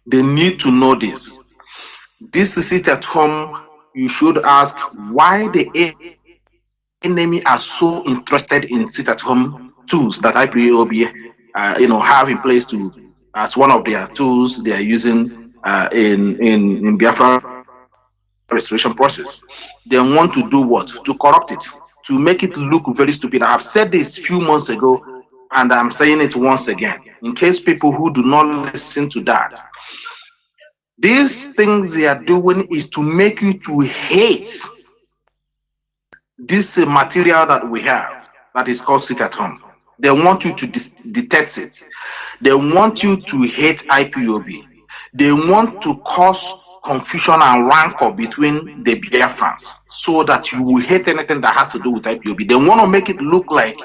S4: They need to know this. This is it at home. You should ask why the enemy are so interested in sit at home tools that IPOB have in place to as one of their tools they are using in Biafra restoration process. They want to do what? To corrupt it, to make it look very stupid. I have said this few months ago, and I'm saying it once again, in case people who do not listen to that. These things they are doing is to make you to hate this material that we have that is called sit at home. They want you to detect it. They want you to hate IPOB. They want to cause confusion and rancor between the Biafrans so that you will hate anything that has to do with IPOB. They want to make it look like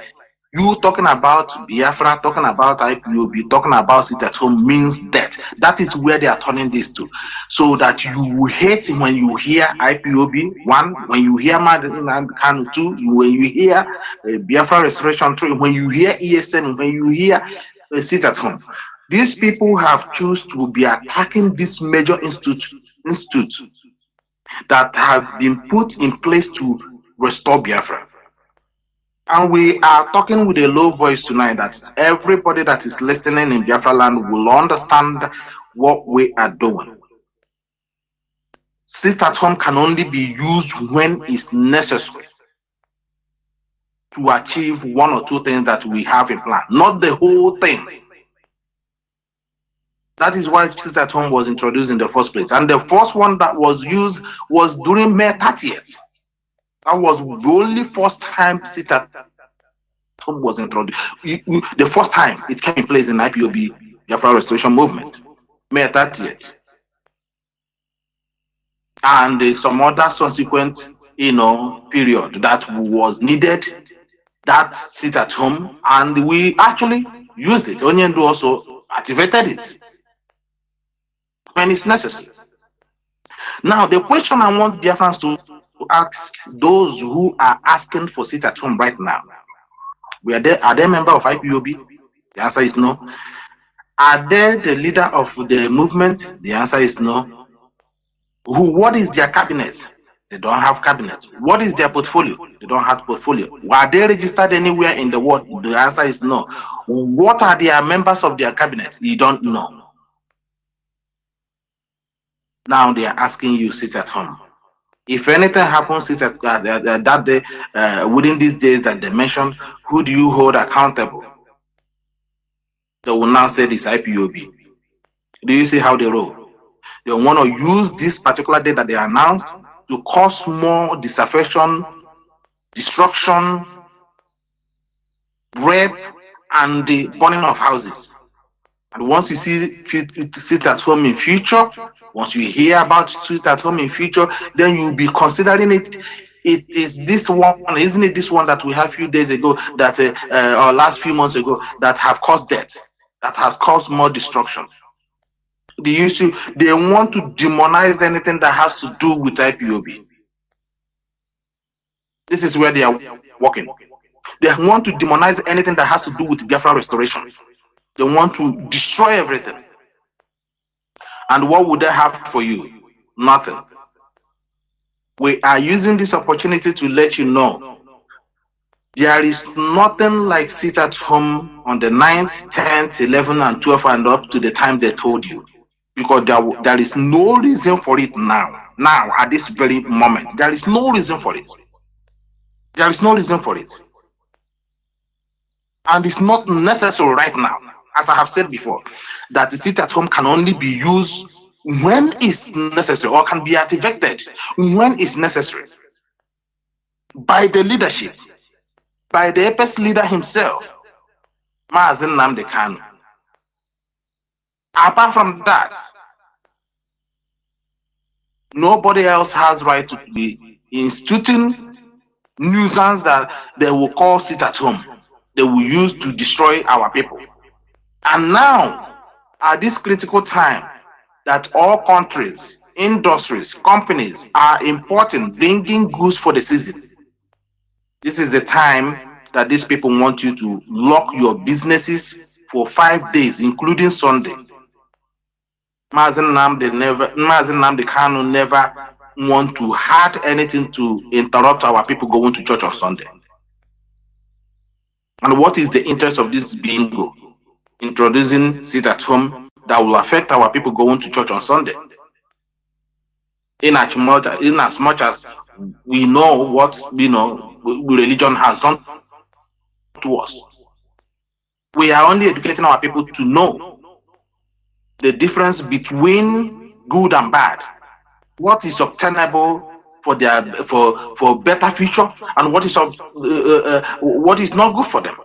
S4: you talking about Biafra, talking about IPOB, talking about sit at home means death. That is where they are turning this to. So that you will hate when you hear IPOB, one, when you hear Mazi Nnamdi Kanu, two, when you hear Biafra Restoration, three, when you hear ESN, when you hear sit at home. These people have chosen to be attacking this major institute that have been put in place to restore Biafra. And we are talking with a low voice tonight that everybody that is listening in Biafra land will understand what we are doing. Sit at home can only be used when it's necessary to achieve one or two things that we have in plan, not the whole thing. That is why sit at home was introduced in the first place. And the first one that was used was during May 30th. That was the only first time sit at home was introduced. The first time it came in place in IPOB Biafra Restoration Movement, May 30th. And some other subsequent, period that was needed, that sit at home, and we actually used it. Onyendu also activated it when it's necessary. Now, the question I want Biafrans to ask those who are asking for sit at home right now, are they member of IPOB? The answer is no. Are they the leader of the movement? The answer is no. What is their cabinet? They don't have cabinet. What is their portfolio? They don't have portfolio. Are they registered anywhere in the world? The answer is no. What are their members of their cabinet? You don't know. Now they are asking you sit at home. If anything happens that day, within these days that they mentioned, who do you hold accountable? They will now say this IPOB. Do you see how they roll? They want to use this particular day that they announced to cause more disaffection, destruction, rape, and the burning of houses. And once you see sit at home in future, once you hear about sit at home in future, then you'll be considering it. It is this one, isn't it? This one that we had a few days ago, that or last few months ago, that have caused death, that has caused more destruction. The issue, they want to demonize anything that has to do with IPOB. This is where they are working. They want to demonize anything that has to do with Biafra restoration. They want to destroy everything. And what would they have for you? Nothing. We are using this opportunity to let you know there is nothing like sit at home on the 9th, 10th, 11th, and 12th, and up to the time they told you. Because there is no reason for it now. Now, at this very moment, there is no reason for it. There is no reason for it. And it's not necessary right now, as I have said before, that the sit at home can only be used when it's necessary, or can be activated when it's necessary by the leadership, by the apex leader himself, Mazi Nnamdi Kanu. Apart from that, nobody else has right to be instituting nuisance that they will call sit at home. They will use to destroy our people. And now, at this critical time, that all countries, industries, companies are importing, bringing goods for the season, this is the time that these people want you to lock your businesses for 5 days, including Sunday. Mazi Nnamdi Kanu never want to add anything to interrupt our people going to church on Sunday. And what is the interest of this bingo? Introducing sit at home that will affect our people going to church on Sunday. In as much as we know what religion has done to us, we are only educating our people to know the difference between good and bad, what is obtainable for their for better future, and what is not good for them.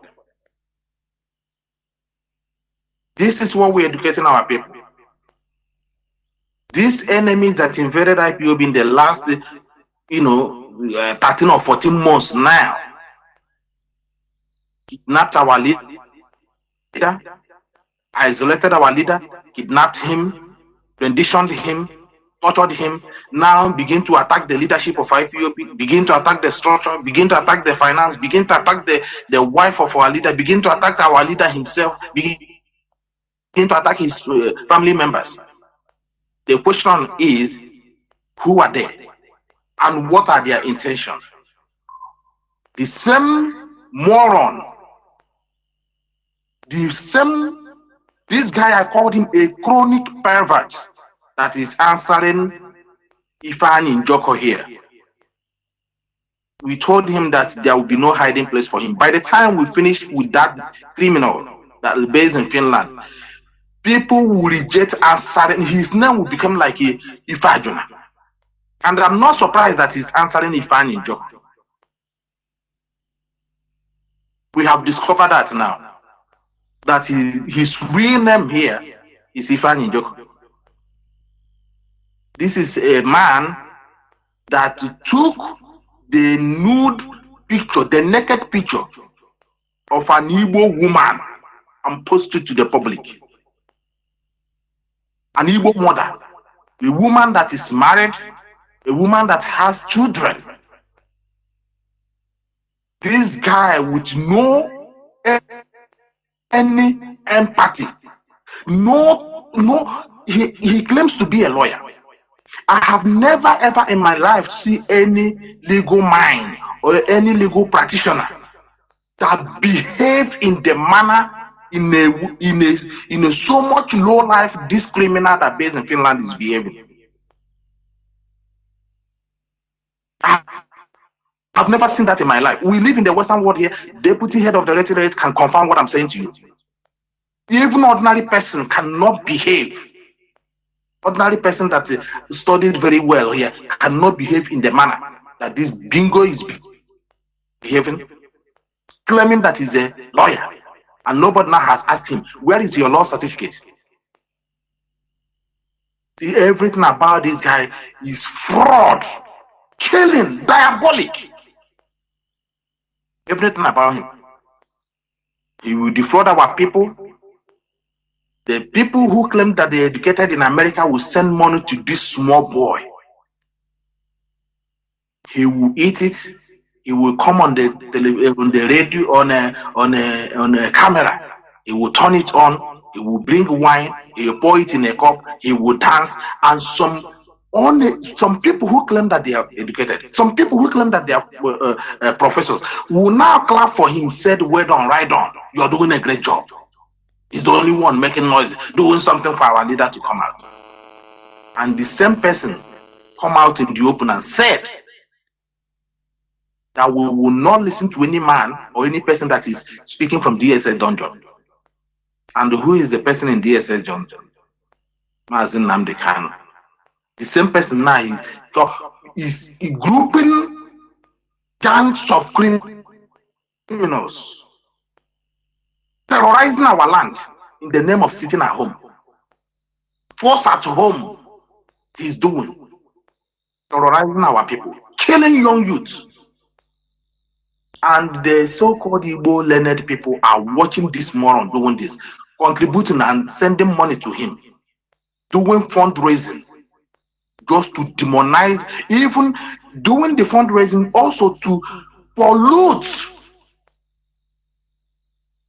S4: This is what we're educating our people. These enemies that invaded IPOB in the last 13 or 14 months now, kidnapped our leader, isolated our leader, kidnapped him, renditioned him, tortured him, now begin to attack the leadership of IPOB, begin to attack the structure, begin to attack the finance, begin to attack the wife of our leader, begin to attack our leader himself, begin to attack his family members. The question is, who are they? And what are their intentions? The same moron, this guy, I called him a chronic pervert, that is answering Ifeanyi Njoko here. We told him that there will be no hiding place for him. By the time we finish with that criminal that is based in Finland, people will reject answering. His name will become like Ifajuna. And I'm not surprised that he's answering Ifeanyi Njoko. We have discovered that now, that his real name here is Ifeanyi Njoko. This is a man that took the nude picture, the naked picture of an Igbo woman and posted to the public. An Igbo mother, a woman that is married, a woman that has children. This guy with no any empathy, he claims to be a lawyer. I have never ever in my life seen any legal mind or any legal practitioner that behave in the manner in a so much low life this criminal that based in Finland is behaving. I've never seen that in my life. We live in the Western world here. Deputy head of the directorate can confirm what I'm saying to you. Even ordinary person cannot behave. Ordinary person that studied very well here cannot behave in the manner that this bingo is behaving, claiming that he's a lawyer And nobody now has asked him, where is your law certificate? See, everything about this guy is fraud, killing, diabolic. Everything about him. He will defraud our people. The people who claim that they're educated in America will send money to this small boy. He will eat it. He will come on the radio, on a camera. He will turn it on. He will bring wine. He will pour it in a cup. He will dance. And some people who claim that they are educated, some people who claim that they are professors, will now clap for him. Said, "Well done, right on. You are doing a great job." He's the only one making noise, doing something for our leader to come out. And the same person come out in the open and said that we will not listen to any man or any person that is speaking from DSS dungeon. And who is the person in DSS dungeon? Mazi Nnamdi Kanu. The same person now is grouping gangs of criminals, terrorizing our land in the name of sitting at home. Force at home, he's doing. Terrorizing our people, killing young youth. And the so-called Igbo learned people are watching this moron doing this, contributing and sending money to him, doing fundraising, just to demonize, even doing the fundraising also to pollute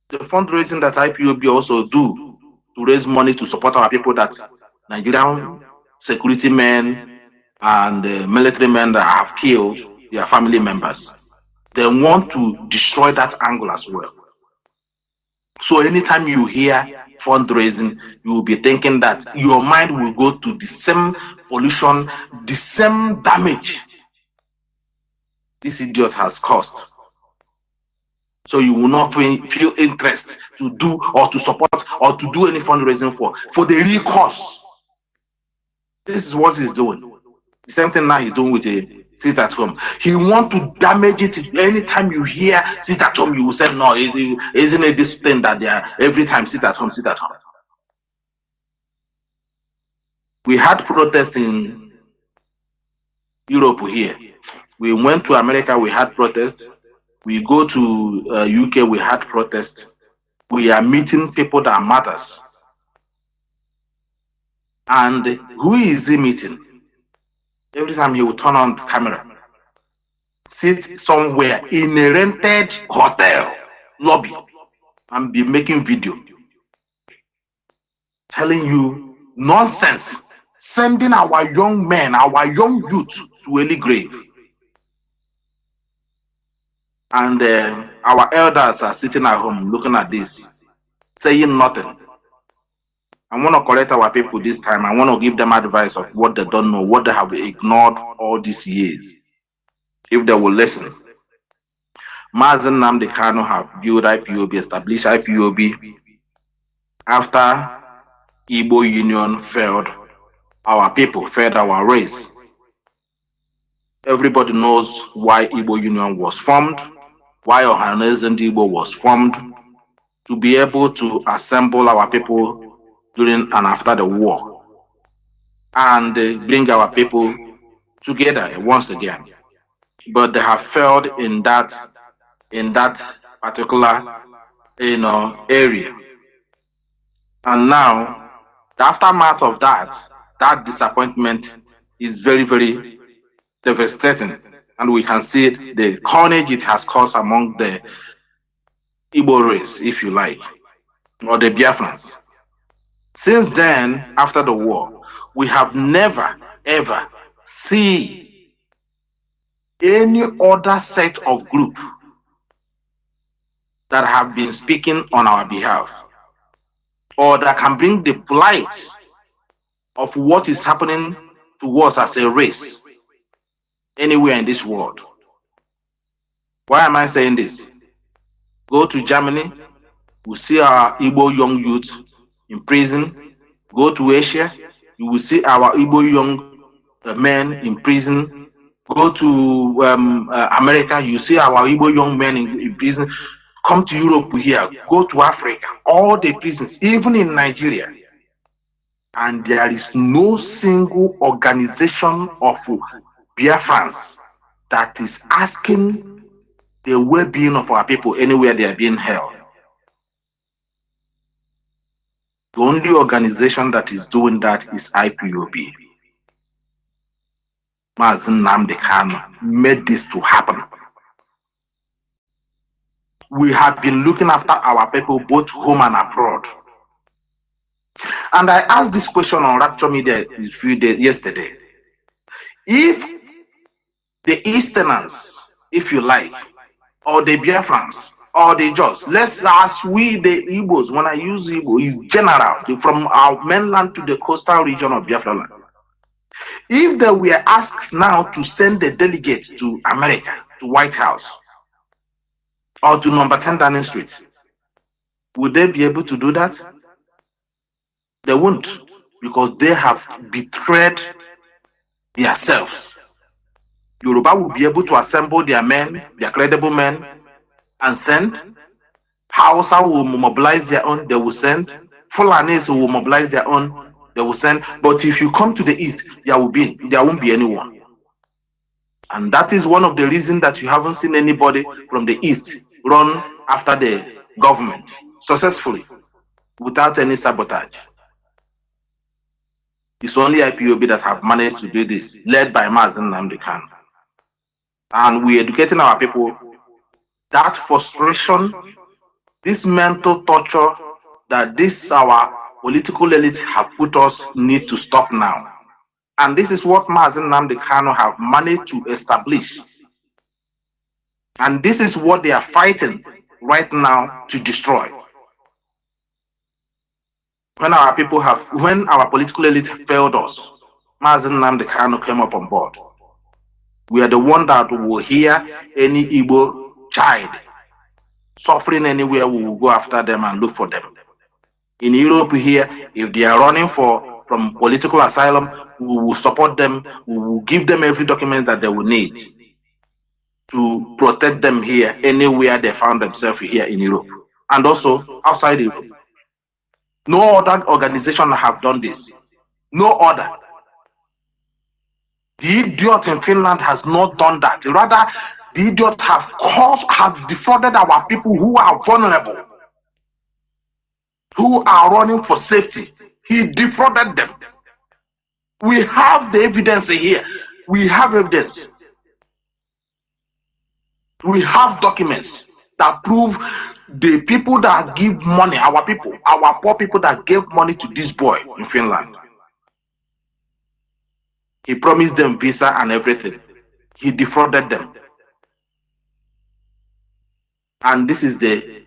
S4: the fundraising that IPOB also do to raise money to support our people, that Nigerian security men and military men that have killed their family members. They want to destroy that angle as well. So anytime you hear fundraising, you will be thinking that your mind will go to the same pollution, the same damage this idiot has caused. So you will not feel interest to do or to support or to do any fundraising for the real cause. This is what he's doing. The same thing now he's doing with a sit at home. He wants to damage it. Anytime you hear sit at home, you will say, no, isn't it this thing that they are every time sit at home, sit at home. We had protests in Europe here. We went to America, we had protests. We go to UK, we had protests. We are meeting people that matters. And who is he meeting? Every time he will turn on the camera, sit somewhere in a rented hotel lobby and be making video, telling you nonsense, sending our young men, our young youth to early grave. And our elders are sitting at home looking at this, saying nothing. I want to correct our people this time. I want to give them advice of what they don't know, what they have ignored all these years. If they will listen. Mazi Nnamdi Kanu have built IPOB, established IPOB after Igbo Union failed our people, failed our race. Everybody knows why Igbo Union was formed, why Ohaneze and Igbo was formed, to be able to assemble our people during and after the war and bring our people together once again. But they have failed in that particular area. And now the aftermath of that disappointment is very, very devastating. And we can see the carnage it has caused among the Igbo race, if you like, or the Biafrans. Since then, after the war, we have never, ever seen any other set of group that have been speaking on our behalf, or that can bring the plight of what is happening to us as a race anywhere in this world. Why am I saying this? Go to Germany, we see our Igbo young youth in prison. Go to Asia, you will see our Igbo young men in prison. Go to America, you see our Igbo young men in prison. come to Europe here, go to Africa, all the prisons, even in Nigeria. And there is no single organization of Biafrans that is asking the well-being of our people anywhere they are being held. The only organization that is doing that is IPOB. Mazi Nnamdi Kanu made this to happen. We have been looking after our people both home and abroad. And I asked this question on Rapture Media a few days yesterday. If the Easterners, if you like, or the Biafrans, or the Jaws, let's ask we the Igbos, when I use Igbo, is general, from our mainland to the coastal region of Biafra land. If they were asked now to send the delegates to America, to White House, or to number 10 Downing Street, would they be able to do that? They won't, because they have betrayed themselves. Yoruba will be able to assemble their men, their credible men, and send. Hausa will mobilize their own, they will send. Fulanis will mobilize their own, they will send. But if you come to the east, there won't be anyone. And that is one of the reasons that you haven't seen anybody from the east run after the government successfully, without any sabotage. It's only IPOB that have managed to do this, led by Mazi Nnamdi Kanu. And we're educating our people. That frustration, this mental torture that this our political elite have put us need to stop now. And this is what Mazi Nnamdi Kanu have managed to establish. And this is what they are fighting right now to destroy. When our people when our political elite failed us, Mazi Nnamdi Kanu came up on board. We are the one that will hear any Igbo child suffering anywhere, we will go after them and look for them. In Europe here, if they are running from political asylum, we will support them, we will give them every document that they will need to protect them here, anywhere they found themselves here in Europe, and also outside Europe. No other organization have done this. No other. The idiot in Finland has not done that. Rather, the idiots have defrauded our people who are vulnerable, who are running for safety. He defrauded them. We have the evidence here. We have evidence. We have documents that prove the people that give money, our people, our poor people that gave money to this boy in Finland. He promised them visa and everything. He defrauded them. And this is the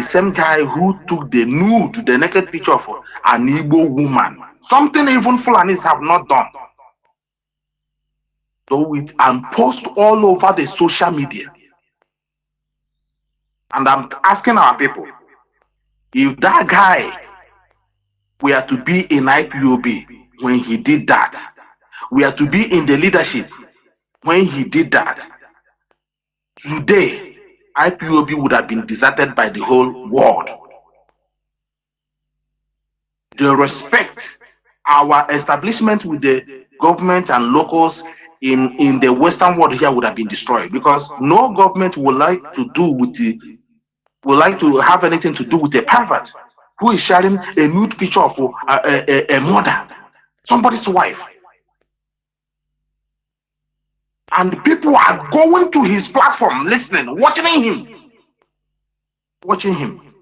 S4: same guy who took the naked picture of an Igbo woman. Something even Fulanis have not done. Do it and post all over the social media. And I'm asking our people, if that guy were to be in IPOB when he did that, were to be in the leadership when he did that, today IPOB would have been deserted by the whole world. They respect our establishment with the government and locals in the Western world here would have been destroyed, because no government would like to have anything to do with a pervert who is sharing a nude picture of a mother, somebody's wife. And people are going to his platform, listening, watching him.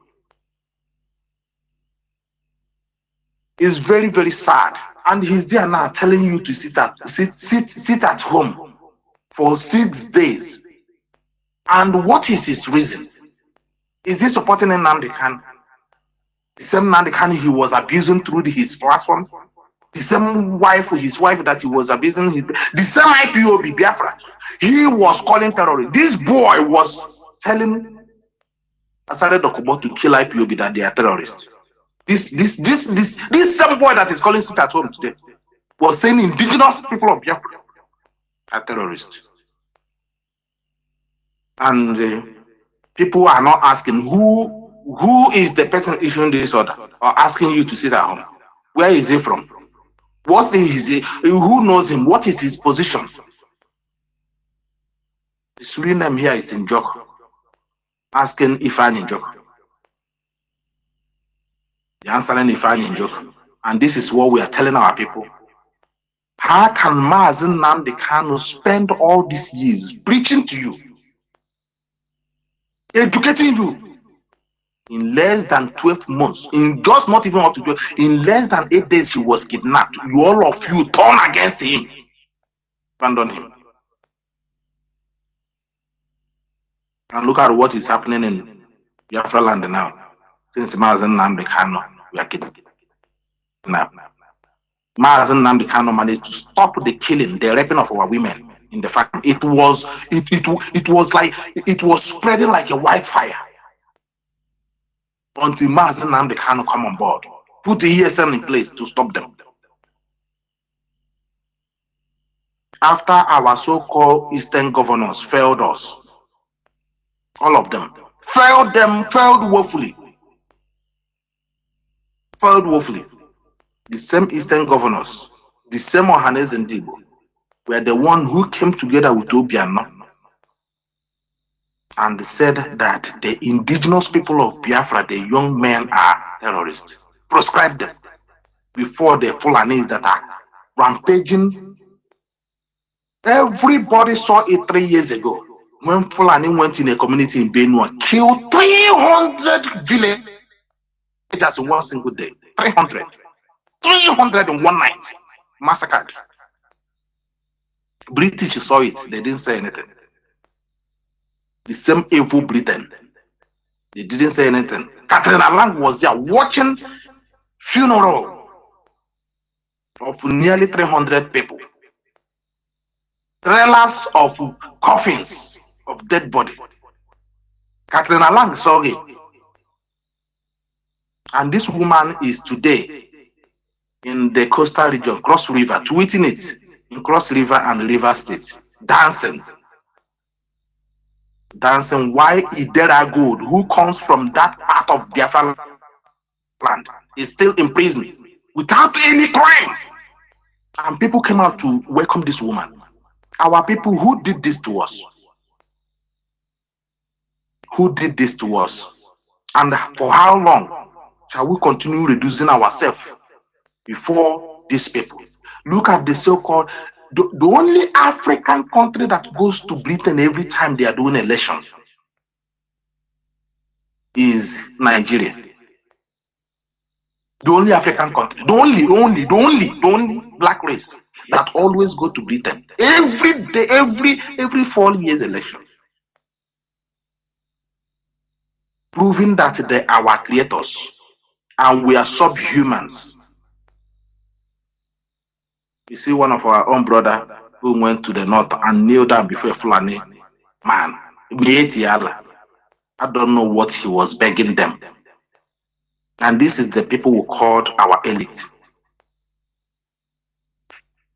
S4: It's very, very sad. And he's there now telling you to sit at home for 6 days. And what is his reason? Is he supporting Nnamdi Kanu? The same Nnamdi Kanu he was abusing through his platform? The same his wife that he was abusing, the same IPOB Biafra, he was calling terrorists. This boy was telling Asare Dokubo to kill IPOB, that they are terrorists. This same boy that is calling sit at home today was saying indigenous people of Biafra are terrorists. And people are not asking who is the person issuing this order or asking you to sit at home. Where is he from? What is he? Who knows him? What is his position? His real name here is Njok. Asking Ifeanyi Njok. The answering Ifeanyi Njok. And this is what we are telling our people. How can Mazi Nnamdi Kanu spend all these years preaching to you, educating you, in less than 12 months, in just not even up to 12, in less than 8 days he was kidnapped. All of you turn against him, abandon him. And look at what is happening in Biafra land now. Since Mazi Nnamdi Kanu, we are kidnapped. Mazi Nnamdi Kanu managed to stop the killing, the raping of our women in the farm. It was spreading like a wildfire until Mazi Nnamdi Kanu come on board, put the ESN in place to stop them. After our so-called Eastern governors failed us, all of them failed woefully. Failed woefully. The same Eastern governors, the same Ohanes and Igbo, were the one who came together with Obiano and said that the indigenous people of Biafra, the young men, are terrorists. Proscribed them before the Fulanis that are rampaging. Everybody saw it 3 years ago when Fulani went in a community in Benue, killed 300 villagers in one single day. 300 in one night, massacred. British saw it, they didn't say anything. The same evil Britain, they didn't say anything. Katrina Lang was there watching funeral of nearly 300 people. Trailers of coffins of dead body. Katrina Lang saw it. And this woman is today in the coastal region, Cross River, tweeting it in Cross River and River State, dancing. Why Idera Good, who comes from that part of Biafra land, is still in prison without any crime. And people came out to welcome this woman. Our people, who did this to us? Who did this to us? And for how long shall we continue reducing ourselves before these people? Look at the so-called, the only African country that goes to Britain every time they are doing elections is Nigeria. The only African country, the only black race that always go to Britain every day, every 4 years election, proving that they are our creators and we are subhumans. You see one of our own brother who went to the north and kneeled down before a Fulani man. I don't know what he was begging them. And this is the people who called our elite.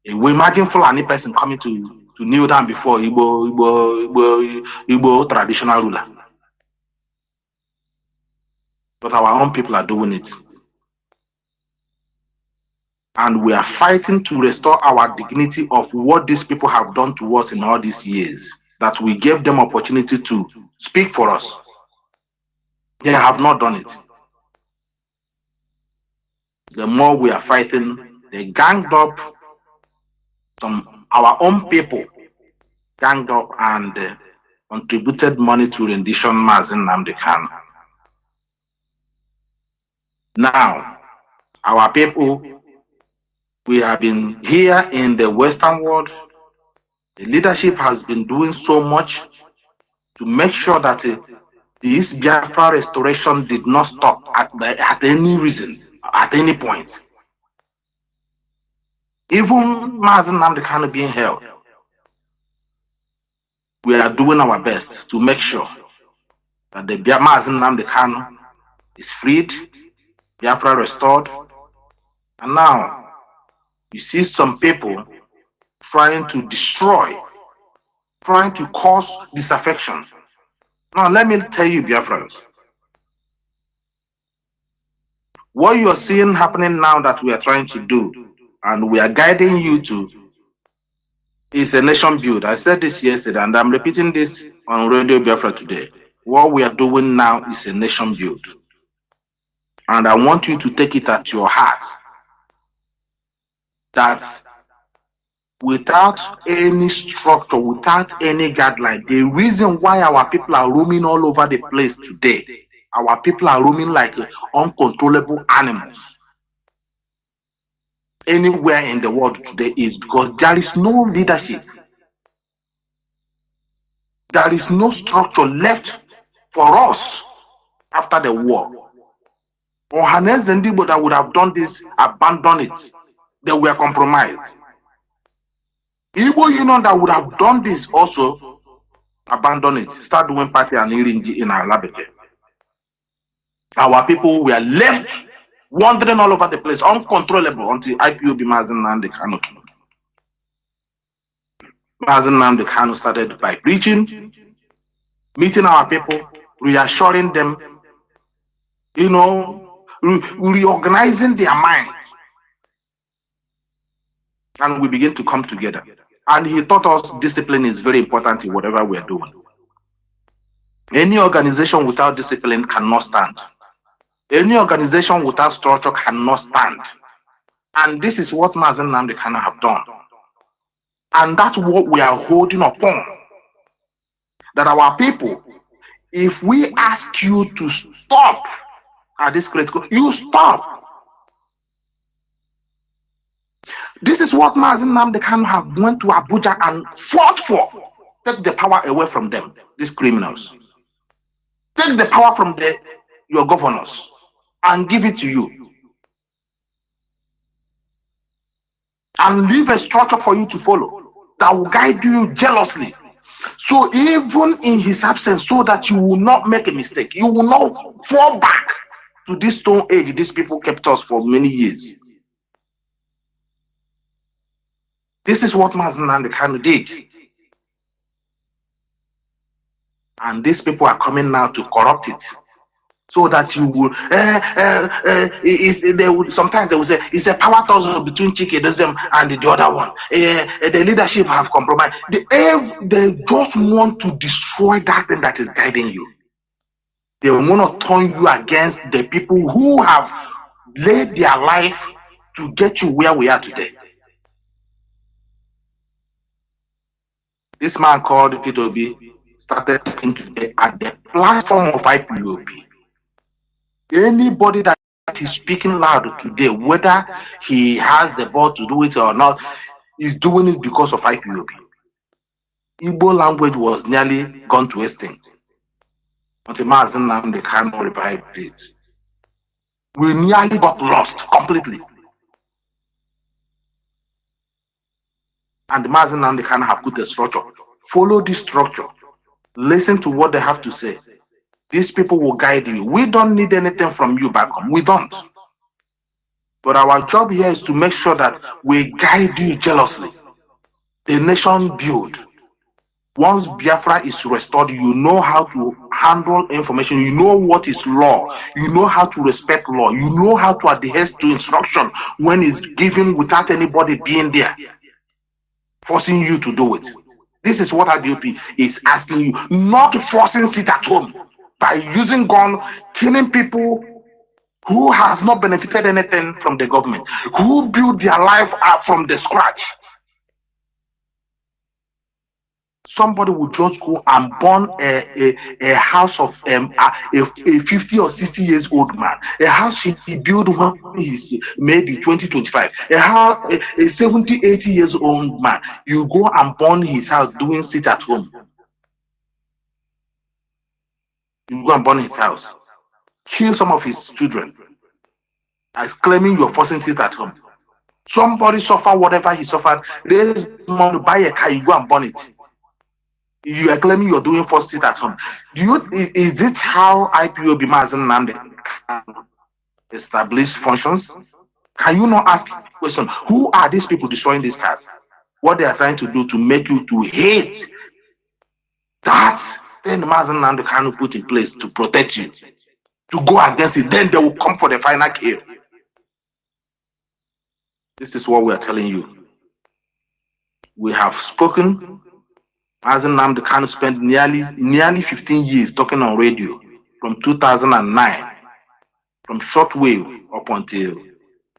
S4: We imagine Fulani person coming to kneel down before Igbo traditional ruler. But our own people are doing it. And we are fighting to restore our dignity of what these people have done to us in all these years, that we gave them opportunity to speak for us. They have not done it. The more we are fighting, they ganged up, our own people ganged up and contributed money to rendition Mazi Nnamdi Kanu. Now, our people, we have been here in the Western world. The leadership has been doing so much to make sure that this Biafra restoration did not stop at any reason, at any point. Even Mazi Nnamdi Kanu being held, we are doing our best to make sure that the Mazi Nnamdi Kanu is freed, Biafra restored, and now you see some people trying to destroy, trying to cause disaffection. Now, let me tell you, Biafrans, what you are seeing happening now that we are trying to do, and we are guiding you to, is a nation build. I said this yesterday, and I'm repeating this on Radio Biafra today. What we are doing now is a nation build. And I want you to take it at your heart that without any structure, without any guideline, the reason why our people are roaming all over the place today, our people are roaming like uncontrollable animals anywhere in the world today, is because there is no leadership. There is no structure left for us after the war. Ohanes and Igbo that would have done this, abandon it. They were compromised. Igbo Union that would have done this also, abandon it. Start doing party and Irinji in our Labeke. Our people were left wandering all over the place, uncontrollable, until IPOB Mazi Nnamdi Kanu came. Mazi Nnamdi Kanu started by preaching, meeting our people, reassuring them, reorganizing their mind. And we begin to come together. And he taught us discipline is very important in whatever we are doing. Any organization without discipline cannot stand. Any organization without structure cannot stand. And this is what Mazi Nnamdi Kanu have done. And that's what we are holding upon. That our people, if we ask you to stop at this critical, you stop. This is what Mazi Nnamdi Kanu have went to Abuja and fought for. Take the power away from them, these criminals. Take the power from your governors and give it to you. And leave a structure for you to follow that will guide you jealously. So even in his absence, so that you will not make a mistake, you will not fall back to this stone age these people kept us for many years. This is what Mazi Nnamdi Kanu did. And these people are coming now to corrupt it. So that you will, sometimes they will say, it's a power tussle between Chikedism and the other one. The leadership have compromised. They just want to destroy that thing that is guiding you. They want to turn you against the people who have laid their life to get you where we are today. This man called Peter Obi started talking today at the platform of IPOB. Anybody that is speaking loud today, whether he has the ball to do it or not, is doing it because of IPOB. Igbo language was nearly gone to extinct until Mazi Nnamdi Kanu revived it. We nearly got lost completely. And Mazi Nnamdi Kanu have put a structure. Follow this structure. Listen to what they have to say. These people will guide you. We don't need anything from you back home. We don't. But our job here is to make sure that we guide you jealously. The nation build. Once Biafra is restored, you know how to handle information. You know what is law. You know how to respect law. You know how to adhere to instruction when it's given without anybody being there, forcing you to do it. This is what IDOP is asking you, not forcing it at home by using gun, killing people who has not benefited anything from the government, who build their life up from the scratch. Somebody would just go and burn a house of a 50 or 60 years old man, a house he built when he's maybe 20, 25, a house, a 70, 80 years old man. You go and burn his house doing sit at home. You go and burn his house, kill some of his children, as claiming you're forcing sit at home. Somebody suffer whatever he suffered, raise money, buy a car, you go and burn it. You are claiming you're doing forced sit at home. Is it how IPOB Mazi Nnamdi established functions? Can you not ask the question, who are these people destroying these cars? What they are trying to do to make you to hate that then Mazi Nnamdi Kanu put in place to protect you, to go against it. Then they will come for the final kill. This is what we are telling you. We have spoken. Mazi Nnamdi Kanu spent nearly 15 years talking on radio from 2009, from shortwave up until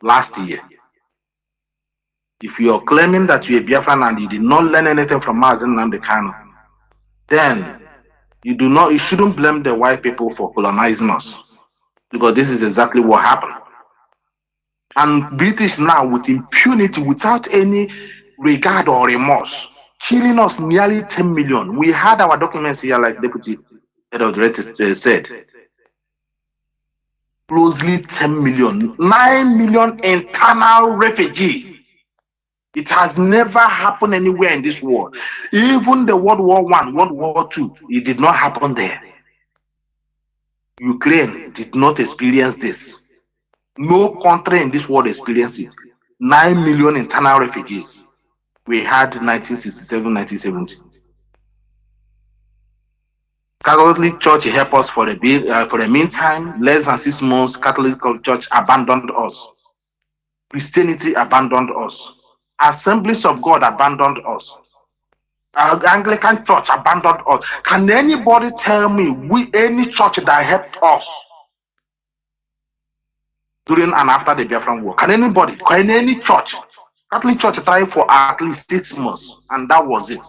S4: last year. If you are claiming that you're a Biafran and you did not learn anything from Mazi Nnamdi Kanu, then you shouldn't blame the white people for colonizing us, because this is exactly what happened. And British now, with impunity, without any regard or remorse, killing us nearly 10 million. We had our documents here, like Deputy Head of the Register said. Closely 10 million, 9 million internal refugees. It has never happened anywhere in this world. Even the World War I, World War II, it did not happen there. Ukraine did not experience this. No country in this world experienced it. 9 million internal refugees. We had 1967, 1970. Catholic Church helped us for the meantime. Less than 6 months, Catholic Church abandoned us. Christianity abandoned us. Assemblies of God abandoned us. Anglican Church abandoned us. Can anybody tell me any church that helped us during and after the Biafran War? Can any church? Catholic Church tried for at least 6 months, and that was it.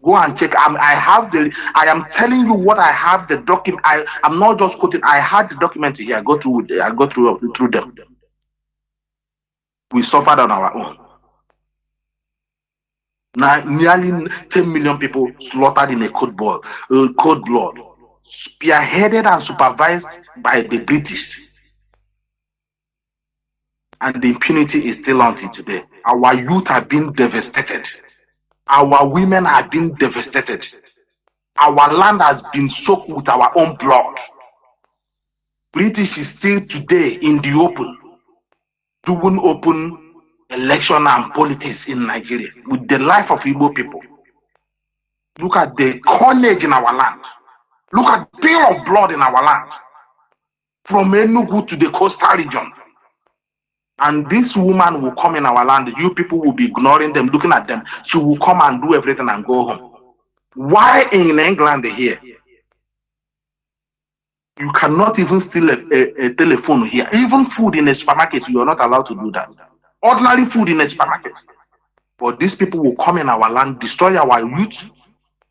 S4: Go and check. I am telling you what I have the document. I'm not just quoting. I had the document here. I go through them. We suffered on our own. Now, nearly 10 million people slaughtered in a cold blood, spearheaded and supervised by the British. And the impunity is still on till today. Our youth have been devastated. Our women have been devastated. Our land has been soaked with our own blood. British is still today in the open, doing open election and politics in Nigeria with the life of Igbo people. Look at the carnage in our land. Look at the pool of blood in our land, from Enugu to the coastal region. And this woman will come in our land. You people will be ignoring them, looking at them. She will come and do everything and go home. Why in England here? You cannot even steal a telephone here. Even food in a supermarket, you are not allowed to do that. Ordinary food in a supermarket. But these people will come in our land, destroy our youth.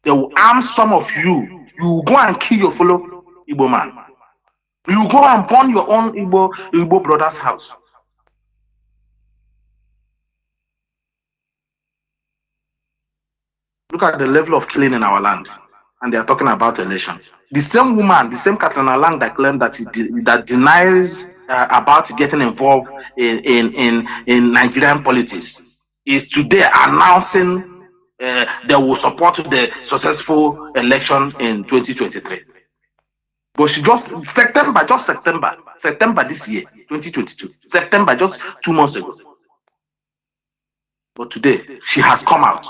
S4: They will arm some of you. You will go and kill your fellow Igbo man. You will go and burn your own Igbo brother's house. Look at the level of killing in our land. And they are talking about election. The same woman, the same Katrina Lang that claimed that denies about getting involved in Nigerian politics is today announcing they will support the successful election in 2023. But she September this year, 2022, September, just 2 months ago. But today, she has come out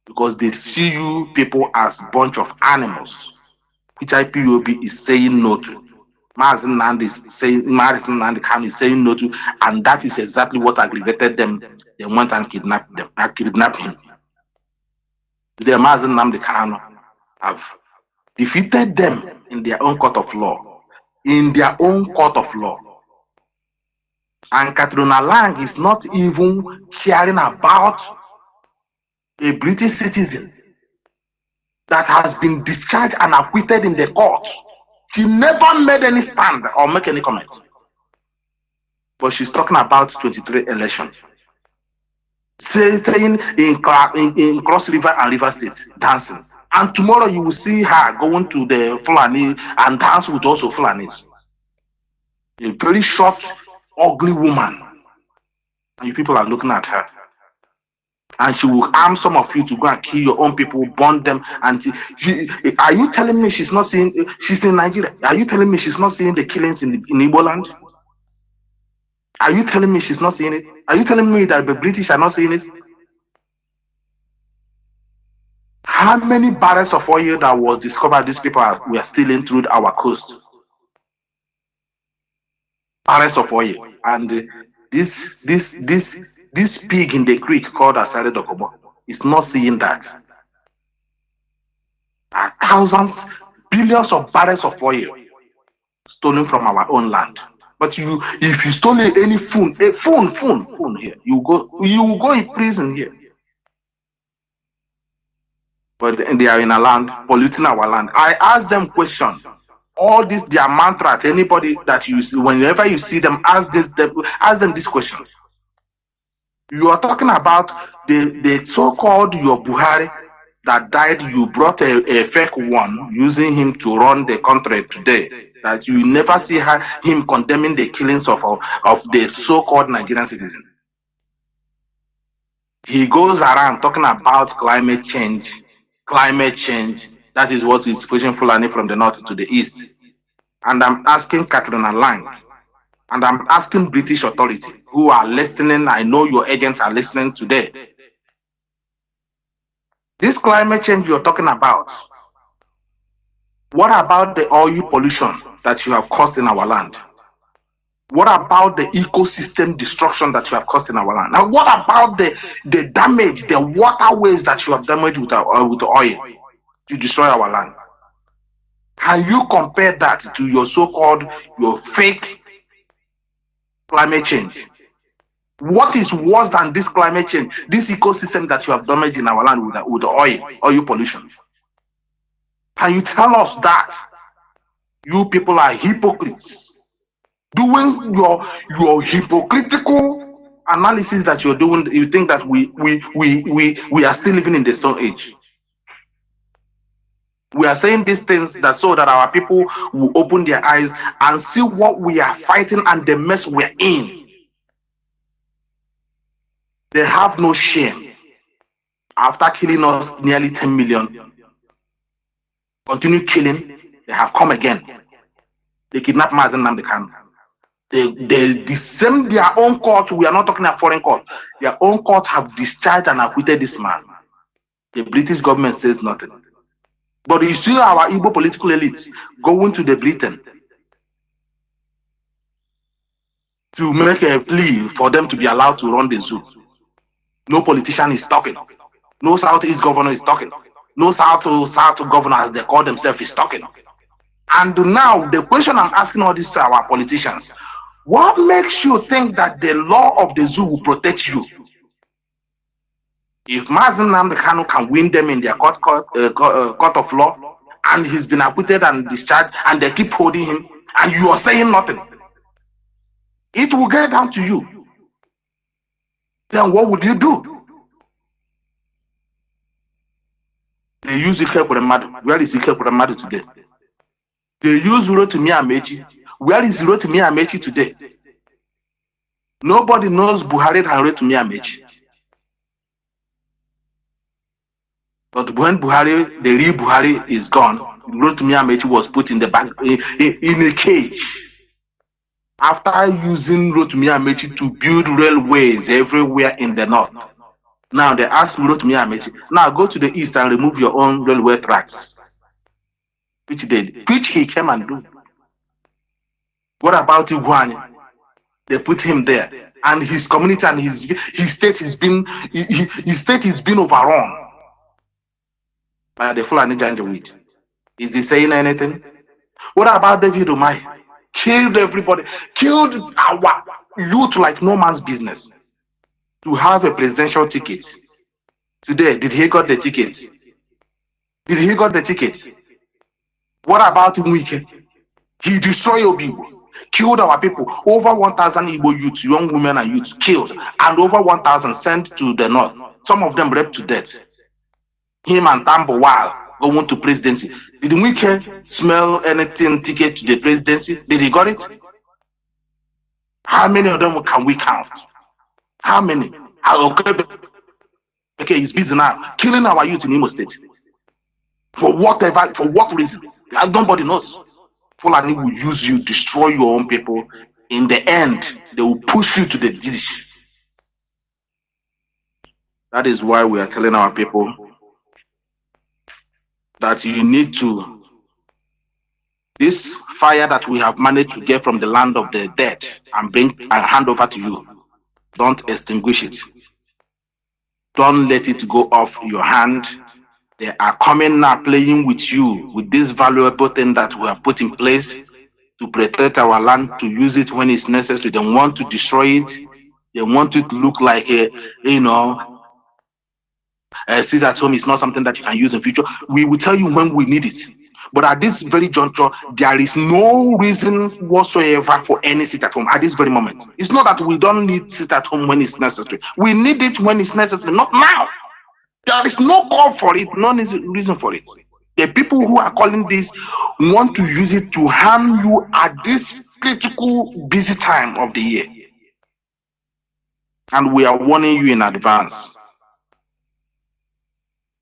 S4: because they see you people as a bunch of animals, which IPOB is saying no to. Mazi Nnamdi Kanu is saying no to, and that is exactly what aggravated them. They went and kidnapped him. Today, Mazi Nnamdi Kanu have defeated them in their own court of law. In their own court of law. And Katrina Lang is not even caring about a British citizen that has been discharged and acquitted in the court. She never made any stand or make any comment. But she's talking about 23 election. Staying in Cross River and River State, dancing. And tomorrow you will see her going to the Fulani and dance with also Fulanis. A very short, ugly woman. And you people are looking at her. And she will arm some of you to go and kill your own people, burn them. And are you telling me she's not seeing? She's in Nigeria. Are you telling me she's not seeing the killings in Igbo land? Are you telling me she's not seeing it? Are you telling me that the British are not seeing it? How many barrels of oil that was discovered these people were stealing through our coast? Barrels of oil. And this pig in the creek called Asare Dokobo is not seeing that. Thousands, billions of barrels of oil stolen from our own land. But if you stole any phone here, you will go in prison here. But they are in a land polluting our land. I ask them questions. All this, their mantra to anybody that you see, whenever you see them, ask them this question. You are talking about the so-called your Buhari that died. You brought a fake one, using him to run the country today. That you never see him condemning the killings of the so-called Nigerian citizens. He goes around talking about climate change. Climate change. That is what is pushing Fulani from the north to the east. And I'm asking Katrina Lang, and I'm asking British authority who are listening. I know your agents are listening today. This climate change you're talking about, what about the oil pollution that you have caused in our land? What about the ecosystem destruction that you have caused in our land? Now, what about the damage, the waterways that you have damaged with oil to destroy our land? Can you compare that to your so-called, your fake climate change? What is worse than this climate change, this ecosystem that you have damaged in our land with the oil pollution? Can you tell us that? You people are hypocrites. Doing your hypocritical analysis that you're doing, you think that we are still living in the Stone Age. We are saying these things that so that our people will open their eyes and see what we are fighting and the mess we're in. They have no shame. After killing us nearly 10 million, continue killing, they have come again. They kidnapped Mazi Nnamdi Kanu. They descend their own court. We are not talking about foreign court. Their own court have discharged and acquitted this man. The British government says nothing. But you see our Igbo political elites going to the Britain to make a plea for them to be allowed to run the zoo. No politician is talking. No Southeast governor is talking. No South governor, as they call themselves, is talking. And now the question I'm asking all these our politicians, what makes you think that the law of the zoo will protect you? If Mazi Nnamdi Kanu can win them in their court of law, and he's been acquitted and discharged, and they keep holding him, and you are saying nothing, it will get down to you. Then what would you do? They use Ike Kuremadu. Where is Ike Kuremadu today? They use Rotimi Amechi. Where is Rotimi Amechi today? Nobody knows Buhari and Rotimi Amechi. But when Buhari, the real Buhari is gone, Rotimi Amechi was put in the back in a cage. After using Rotimi Amechi to build railways everywhere in the north, now they ask Rotimi Amechi, now go to the east and remove your own railway tracks, which he came and do. What about Iguani? They put him there, and his community and his state is being overrun by the Fulani Janjaweed. Is he saying anything? What about David Umahi? Killed everybody, killed our youth like no man's business to have a presidential ticket. Today, did he got the ticket? Did he got the ticket? What about Wike? He destroyed Obibo, killed our people. Over 1,000 Igbo youth, young women and youth killed, and over 1,000 sent to the north. Some of them raped to death. Him and Tambo Wild going to presidency. Did Wike smell anything ticket to the presidency? Did he got it? How many of them can we count? How many? Okay, he's busy now, killing our youth in Imo State. For whatever, for what reason? Nobody knows. Fulani will use you, destroy your own people. In the end, they will push you to the ditch. That is why we are telling our people, that you need to, this fire that we have managed to get from the land of the dead and bring and hand over to you, don't extinguish it. Don't let it go off your hand. They are coming now playing with you with this valuable thing that we have put in place to protect our land, to use it when it's necessary. They want to destroy it. They want it to look like sit at home is not something that you can use in future. We will tell you when we need it. But at this very juncture, there is no reason whatsoever for any sit at home at this very moment. It's not that we don't need sit at home when it's necessary. We need it when it's necessary, not now. There is no call for it, no reason for it. The people who are calling this want to use it to harm you at this critical busy time of the year. And we are warning you in advance.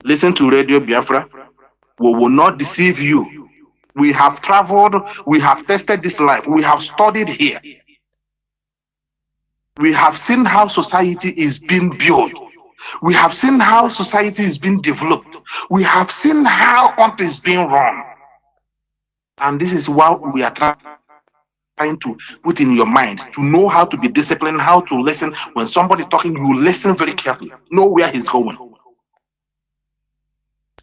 S4: Listen to Radio Biafra. We will not deceive you. We have traveled, we have tested this life, we have studied here. We have seen how society is being built. We have seen how society is being developed. We have seen how country is being run. And this is what we are trying to put in your mind, to know how to be disciplined, how to listen. When somebody is talking, you listen very carefully, know where he's going.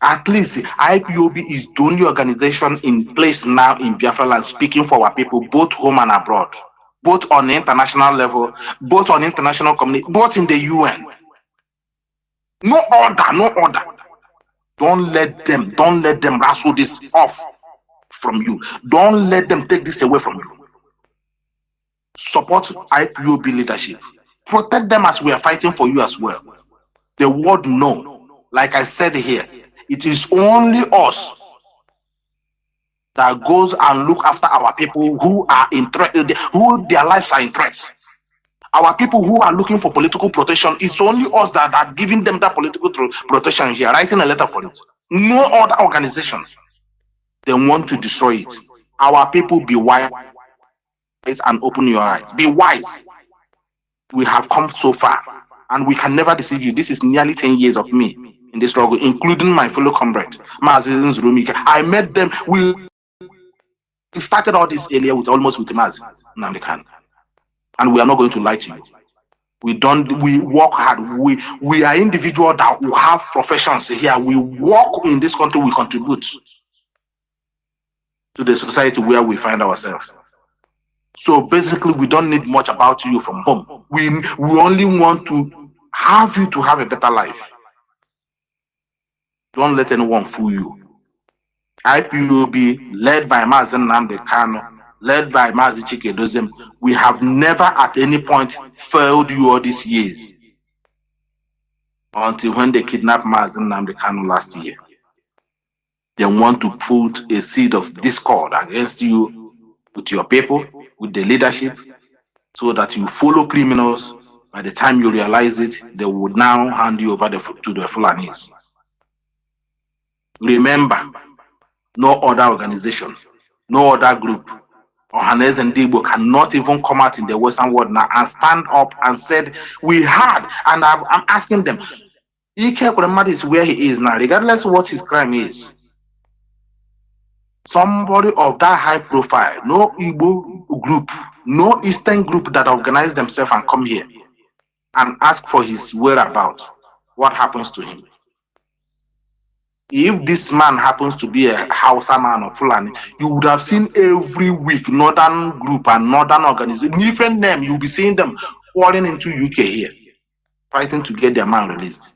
S4: At least IPOB is the only organization in place now in Biafra land speaking for our people, both home and abroad, both on the international level, both on international community, both in the UN. No order, no order. Don't let them wrestle this off from you. Don't let them take this away from you. Support IPOB leadership. Protect them as we are fighting for you as well. The world know, like I said here, it is only us that goes and look after our people who are in threat, who their lives are in threat. Our people who are looking for political protection, it's only us that are giving them that political protection here, writing a letter for it. No other organization. They want to destroy it. Our people, be wise and open your eyes. Be wise. We have come so far and we can never deceive you. This is nearly 10 years of me in this struggle, including my fellow comrade, Mazi Nnamdi Kanu. I met them. We started all this earlier with Mazi Nnamdi Kanu. And we are not going to lie to you. We work hard. We are individuals that will have professions here. We work in this country, we contribute to the society where we find ourselves. So basically, we don't need much about you from home. We only want to have you to have a better life. Don't let anyone fool you. IPOB, led by Mazi Nnamdi Kanu, led by Mazi Chike, we have never at any point failed you all these years until when they kidnapped Mazi Nnamdi Kanu last year. They want to put a seed of discord against you with your people, with the leadership, so that you follow criminals. By the time you realize it, they would now hand you over to the Fulanis. Remember, no other organization, no other group, Ohanes and Debo cannot even come out in the Western world now and stand up and said, we had, and I'm asking them, Ike Kuremadu is where he is now, regardless of what his crime is. Somebody of that high profile, no Igbo group, no Eastern group that organize themselves and come here and ask for his whereabouts. What happens to him? If this man happens to be a Hausa man or Fulani, you would have seen every week northern group and northern organization, different name, you'll be seeing them pouring into UK here, fighting to get their man released.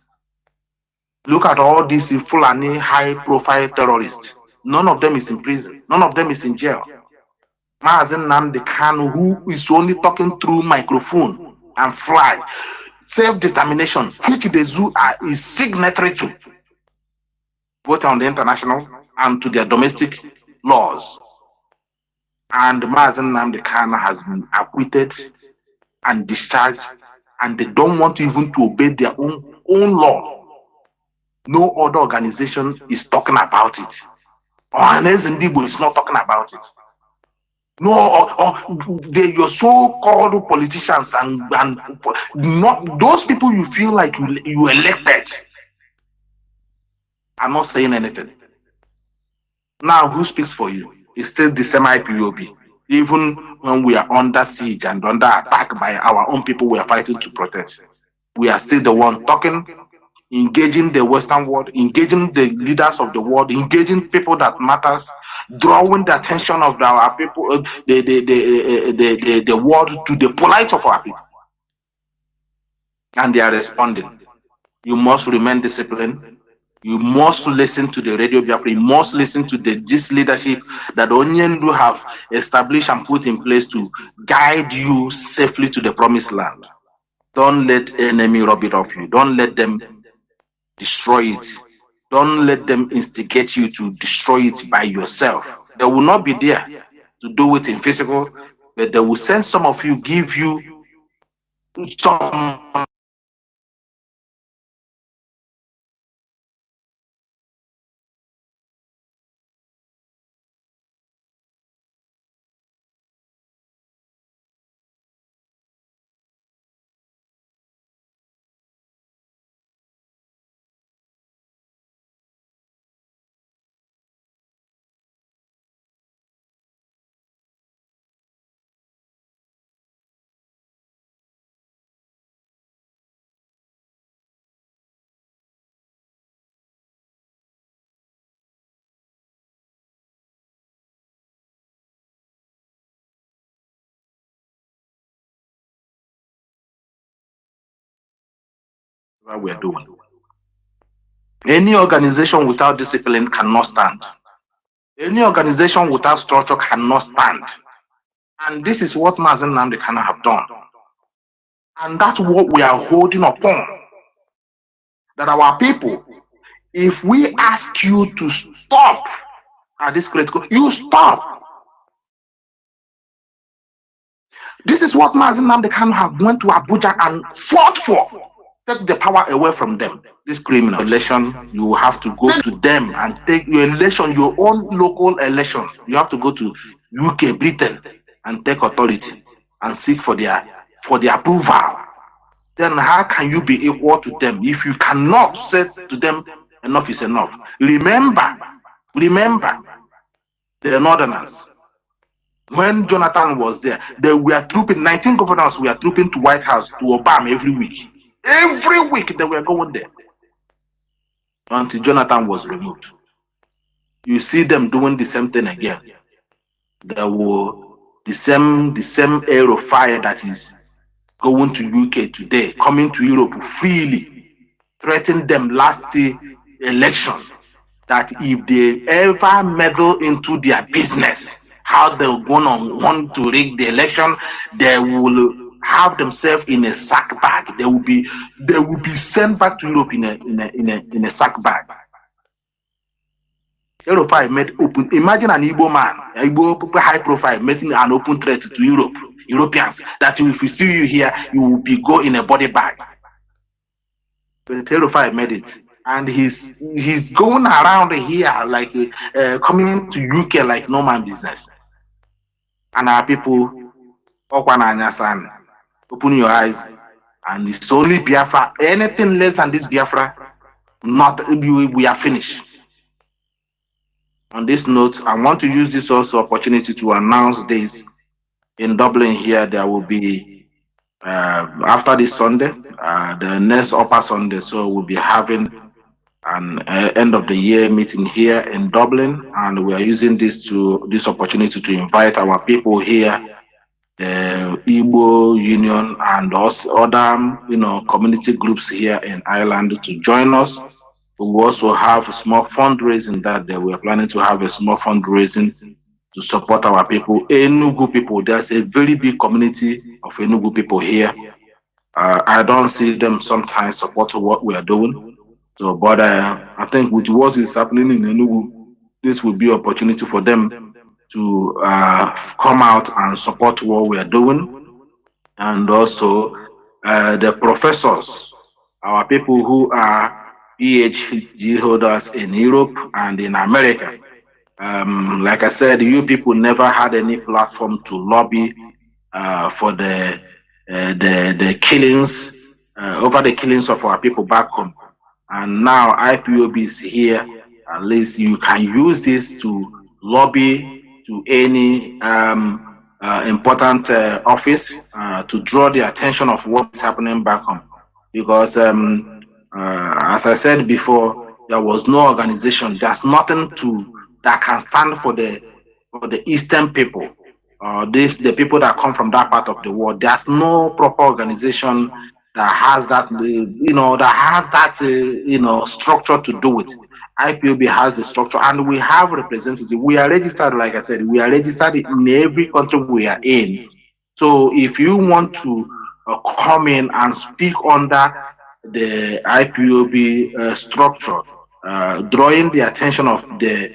S4: Look at all these Fulani high-profile terrorists. None of them is in prison. None of them is in jail. Mazi Nnamdi Kanu, who is only talking through microphone and flag, self-determination, which the zoo is signatory to, both on the international and to their domestic laws. And Mazi Nnamdi Kanu has been acquitted and discharged, and they don't want even to obey their own law. No other organization is talking about it. Ohanes and Debo is not talking about it. No, your so-called politicians and not those people you feel like you elected are not saying anything. Now, who speaks for you? It's still the same IPOB. Even when we are under siege and under attack by our own people we are fighting to protect, we are still the one talking, engaging the Western world, engaging the leaders of the world, engaging people that matters, drawing the attention of our people, the world to the plight of our people. And they are responding. You must remain disciplined. You must listen to the Radio Biafra. You must listen to this leadership that Onyendu have established and put in place to guide you safely to the promised land. Don't let enemy rob it off you. Don't let them destroy it. Don't let them instigate you to destroy it by yourself. They will not be there to do it in physical, but they will send some of you, give you some we're doing. Any organization without discipline cannot stand. Any organization without structure cannot stand. And this is what Mazi Nnamdi Kanu have done. And that's what we are holding upon. That our people, if we ask you to stop at this critical, you stop. This is what Mazi Nnamdi Kanu have went to Abuja and fought for. Take the power away from them. This criminal election, you have to go to them and take your election, your own local election. You have to go to UK, Britain, and take authority and seek for their approval. Then how can you be equal to them if you cannot say to them enough is enough? Remember the Northerners. When Jonathan was there, they were trooping, 19 governors were trooping to White House to Obama every week. Every week they were going there until Jonathan was removed. You see them doing the same thing again. There were the same air of fire that is going to UK today, coming to Europe freely, threatening them last election that if they ever meddle into their business, how they're gonna want to rig the election, they will have themselves in a sack bag. They will be sent back to Europe in a sack bag. Erofai made open. Imagine an Igbo man, Igbo high profile, making an open threat to Europeans that if we see you here, you will go in a body bag. But Erofai made it, and he's going around here like coming to UK like no man business. And our people, open your eyes, and it's only Biafra. Anything less than this Biafra, we are finished. On this note, I want to use this also opportunity to announce this. In Dublin here, there will be, after this Sunday, the next upper Sunday, so we'll be having an end of the year meeting here in Dublin, and we are using this opportunity to invite our people here, the Igbo Union and other community groups here in Ireland to join us. We will also have a small fundraising that day. We are planning to have a small fundraising to support our people, Enugu people. There's a very big community of Enugu people here. I don't see them sometimes support what we are doing. So, but I think with what is happening in Enugu, this will be an opportunity for them to come out and support what we are doing. And also the professors, our people who are PhD holders in Europe and in America. Like I said, you people never had any platform to lobby for the killings, over the killings of our people back home. And now IPOB is here At least you can use this to lobby to any important office to draw the attention of what's happening back home. Because as I said before, there was no organization. There's nothing that can stand for the Eastern people. The people that come from that part of the world. There's no proper organization that has that, structure to do it. IPOB has the structure, and we have representatives. We are registered, like I said, we are registered in every country we are in. So if you want to come in and speak under the IPOB structure, drawing the attention of the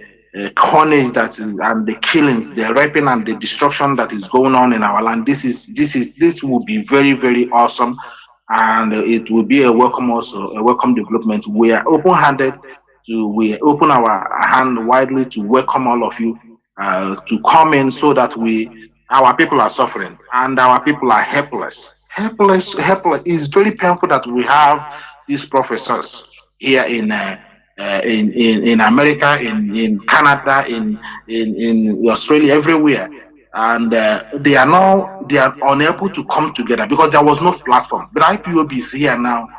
S4: carnage that is, and the killings, the raping and the destruction that is going on in our land, this will be very, very awesome, and it will be a welcome development. We are open-handed. We open our hand widely to welcome all of you to come in, so that our people are suffering and our people are helpless. Helpless. It's very painful that we have these professors here in America, in Canada, in Australia, everywhere, and they are unable to come together because there was no platform. But IPOB is here now.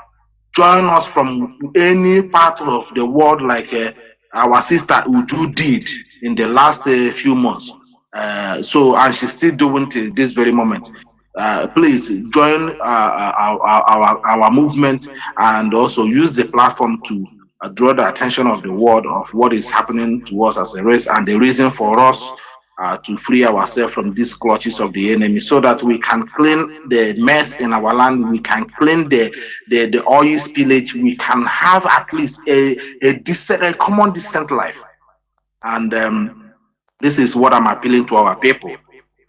S4: Join us from any part of the world, like our sister Uju did in the last few months. And she's still doing till this very moment. Please join our movement, and also use the platform to draw the attention of the world of what is happening to us as a race, and the reason for us to free ourselves from these clutches of the enemy, so that we can clean the mess in our land, we can clean the oil spillage, we can have at least a common decent life. And this is what I'm appealing to our people,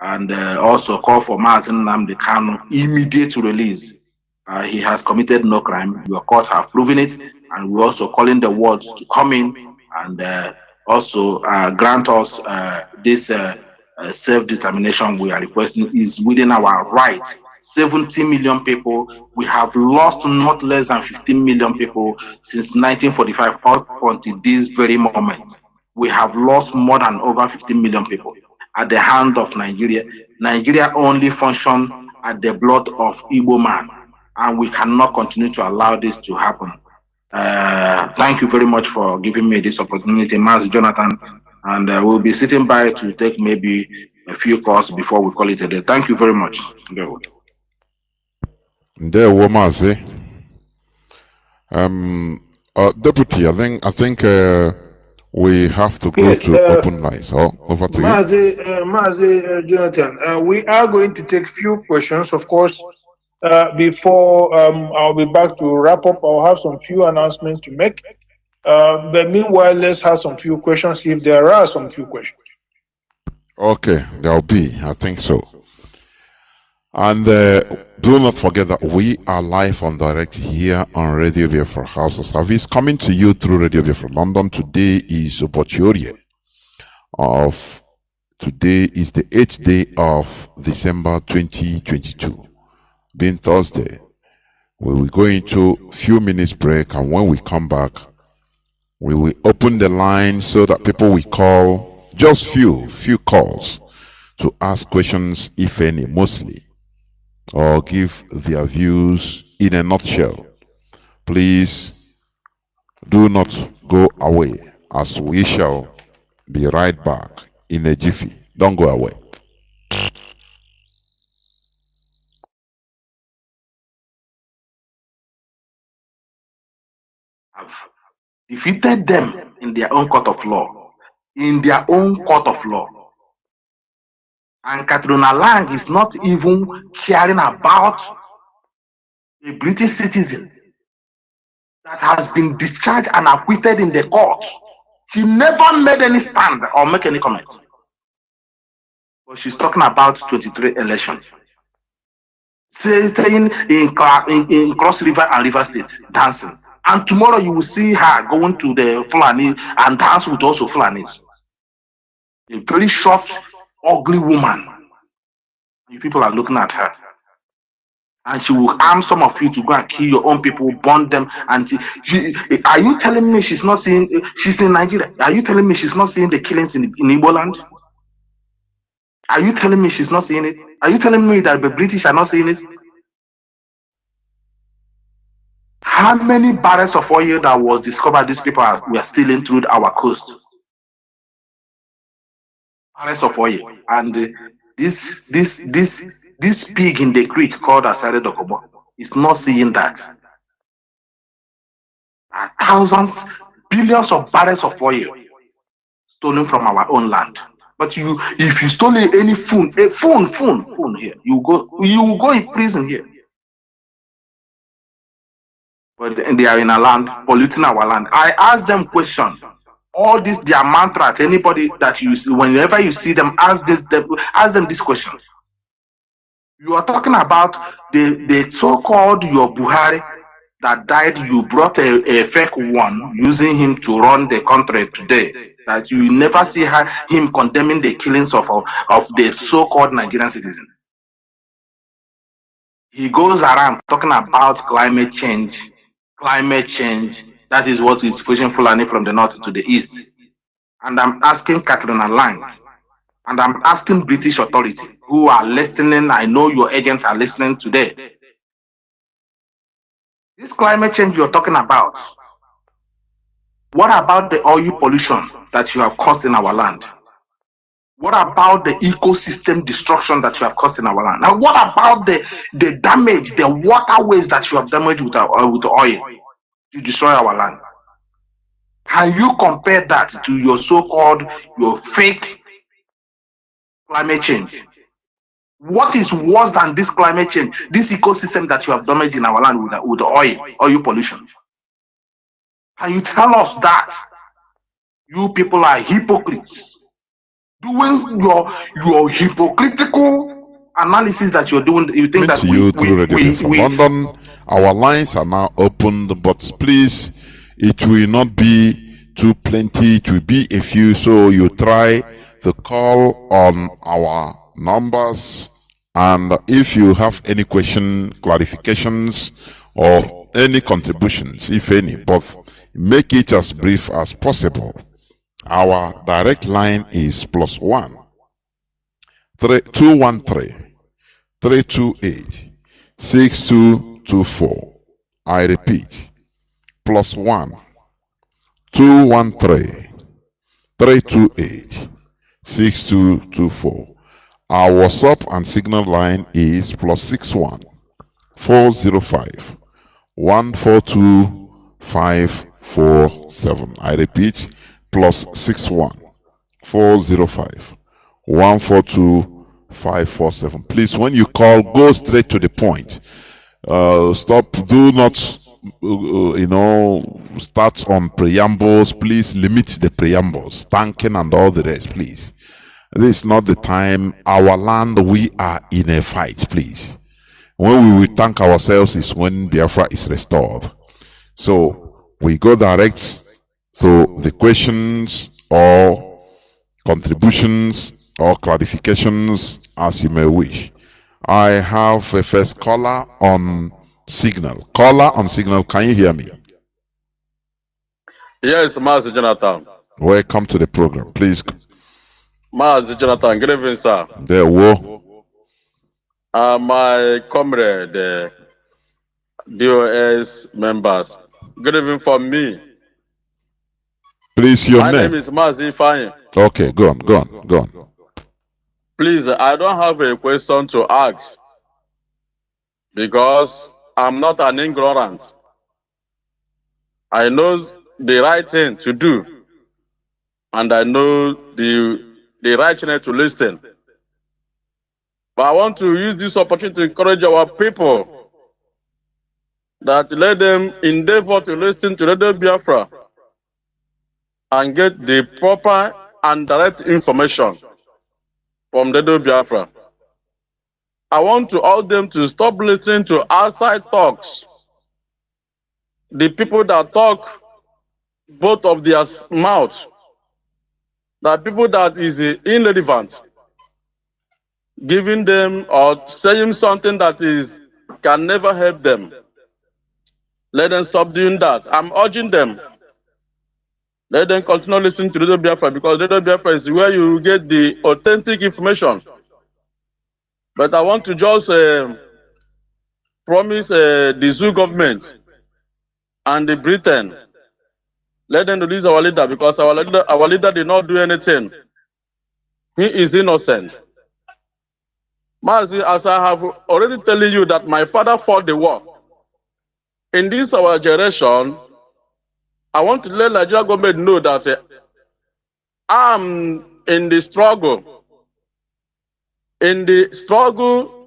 S4: and also call for Mazi Nnamdi Kanu immediate release. He has committed no crime. Your courts have proven it, and we're also calling the world to come in and also grant us this self-determination we are requesting. Is within our right. 70 million people. We have lost not less than 15 million people since 1945 up until this very moment. We have lost more than over 15 million people at the hand of Nigeria. Nigeria only functions at the blood of Igbo man, and we cannot continue to allow this to happen. Thank you very much for giving me this opportunity, Mazi Jonathan, and we'll be sitting by to take maybe a few calls before we call it a day. Thank you very much.
S3: There, Mazi. Deputy, I think we have to go to open lines. Over to you.
S2: Mazi Jonathan, we are going to take few questions, of course. Before I'll be back to wrap up, I'll have some few announcements to make. But meanwhile, let's have some few questions, if there are some few questions.
S3: Okay, there'll be, I think so. And do not forget that we are live on direct here on Radio Biafra House of Service, coming to you through Radio Biafra London. Today is Obochiorie today is the 8th day of December 2022. Being Thursday, we will go into a few minutes break, and when we come back, we will open the line so that people will call, just few calls, to ask questions, if any, mostly, or give their views in a nutshell. Please do not go away, as we shall be right back in a jiffy. Don't go away.
S4: Have defeated them in their own court of law. And Katrina Lang is not even caring about a British citizen that has been discharged and acquitted in the court. She never made any stand or make any comment. But she's talking about 23 elections. Staying in Cross River and River State, dancing. And tomorrow you will see her going to the Fulani and dance with also Fulanis. A very short, ugly woman. You people are looking at her. And she will arm some of you to go and kill your own people, burn them. And are you telling me she's not seeing? She's in Nigeria. Are you telling me she's not seeing the killings in Igbo land? Are you telling me she's not seeing it? Are you telling me that the British are not seeing it? How many barrels of oil that was discovered these people were stealing through our coast? Barrels of oil. And this pig in the creek called Asare Dokobo is not seeing that. Thousands, billions of barrels of oil stolen from our own land. But if you stole any phone here, you will go in prison here. But they are in our land, polluting our land. I ask them questions. All this, their mantra to anybody that you see, whenever you see them, ask them this question. You are talking about the so-called your Buhari that died. You brought a fake one, using him to run the country today. That you never see him condemning the killings of the so-called Nigerian citizens. He goes around talking about climate change. Climate change. That is what is pushing Fulani from the north to the east. And I'm asking Katrina Lang, and I'm asking British authorities who are listening. I know your agents are listening today. This climate change you're talking about, what about the oil pollution that you have caused in our land? What about the ecosystem destruction that you have caused in our land? Now, what about the damage, the waterways that you have damaged with oil to destroy our land? Can you compare that to your so-called, your fake climate change? What is worse than this climate change, this ecosystem that you have damaged in our land with the oil pollution? Can you tell us that? You people are hypocrites. Doing your hypocritical analysis that you're doing, you think that
S3: from London, our lines are now opened, but please, it will not be too plenty, it will be a few, so you try to call on our numbers, and if you have any question, clarifications, or any contributions, if any, but make it as brief as possible. Our direct line is +1 213 328 6224. I repeat, +1 213 328 6224. Our WhatsApp and Signal line is +61 405 142 547. I repeat, +61 405 142 547. Please, when you call, go straight to the point. Stop. Do not, start on preambles. Please limit the preambles, thanking and all the rest. Please, this is not the time. Our land, we are in a fight. Please, when we will thank ourselves is when Biafra is restored. So we go direct to the questions or contributions or clarifications as you may wish. I have a first caller on Signal. Caller on Signal, can you hear me?
S5: Yes, Mazi Jonathan.
S3: Welcome to the program, please.
S5: Mazi Jonathan, good evening, sir.
S3: There, whoa.
S5: My comrade, the DOS members, good evening from me.
S3: Please, your
S5: My
S3: name.
S5: name is Mazi Fine.
S3: Okay, go on.
S5: Please, I don't have a question to ask because I'm not an ignorant. I know the right thing to do, and I know the right thing to listen. But I want to use this opportunity to encourage our people that let them endeavor to listen to Radio Biafra and get the proper and direct information from Radio Biafra. I want to urge them to stop listening to outside talks. The people that talk both of their mouth, the people that is irrelevant, giving them or saying something that is can never help them. Let them stop doing that. I'm urging them. Let them continue listening to Radio Biafra, because Radio Biafra is where you get the authentic information. But I want to just promise the zoo government and the Britain, let them release our leader, because our leader did not do anything. He is innocent. Mazi, as I have already telling you that my father fought the war. In this our generation, I want to let Nigeria government know that I'm in the struggle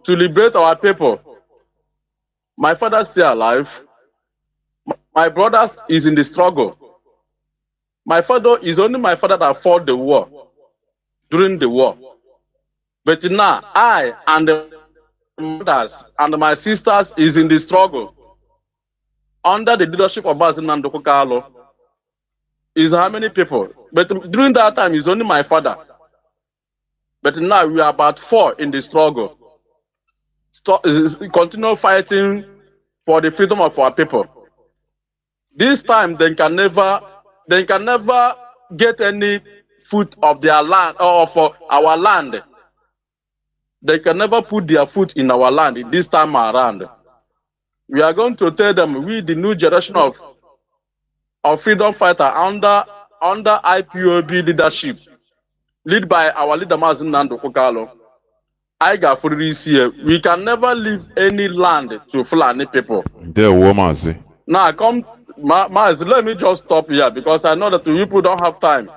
S5: to liberate our people. My father is still alive. My brother is in the struggle. My father is only my father that fought the war during the war. But now I and the brothers and my sisters is in the struggle under the leadership of Mazi Nnamdi Kanu. Is how many people? But during that time, it's only my father. But now we are about 4 in the struggle. Continue fighting for the freedom of our people. This time they can never get any foot of their land or for our land. They can never put their foot in our land this time around. We are going to tell them, we the new generation of freedom fighter under IPOB leadership, led by our leader Mazi Nnamdi Kanu. I got for this year. We can never leave any land to Fulani people.
S3: There, Mazi.
S5: Now come, Mazi, let me just stop here, because I know that people don't have time.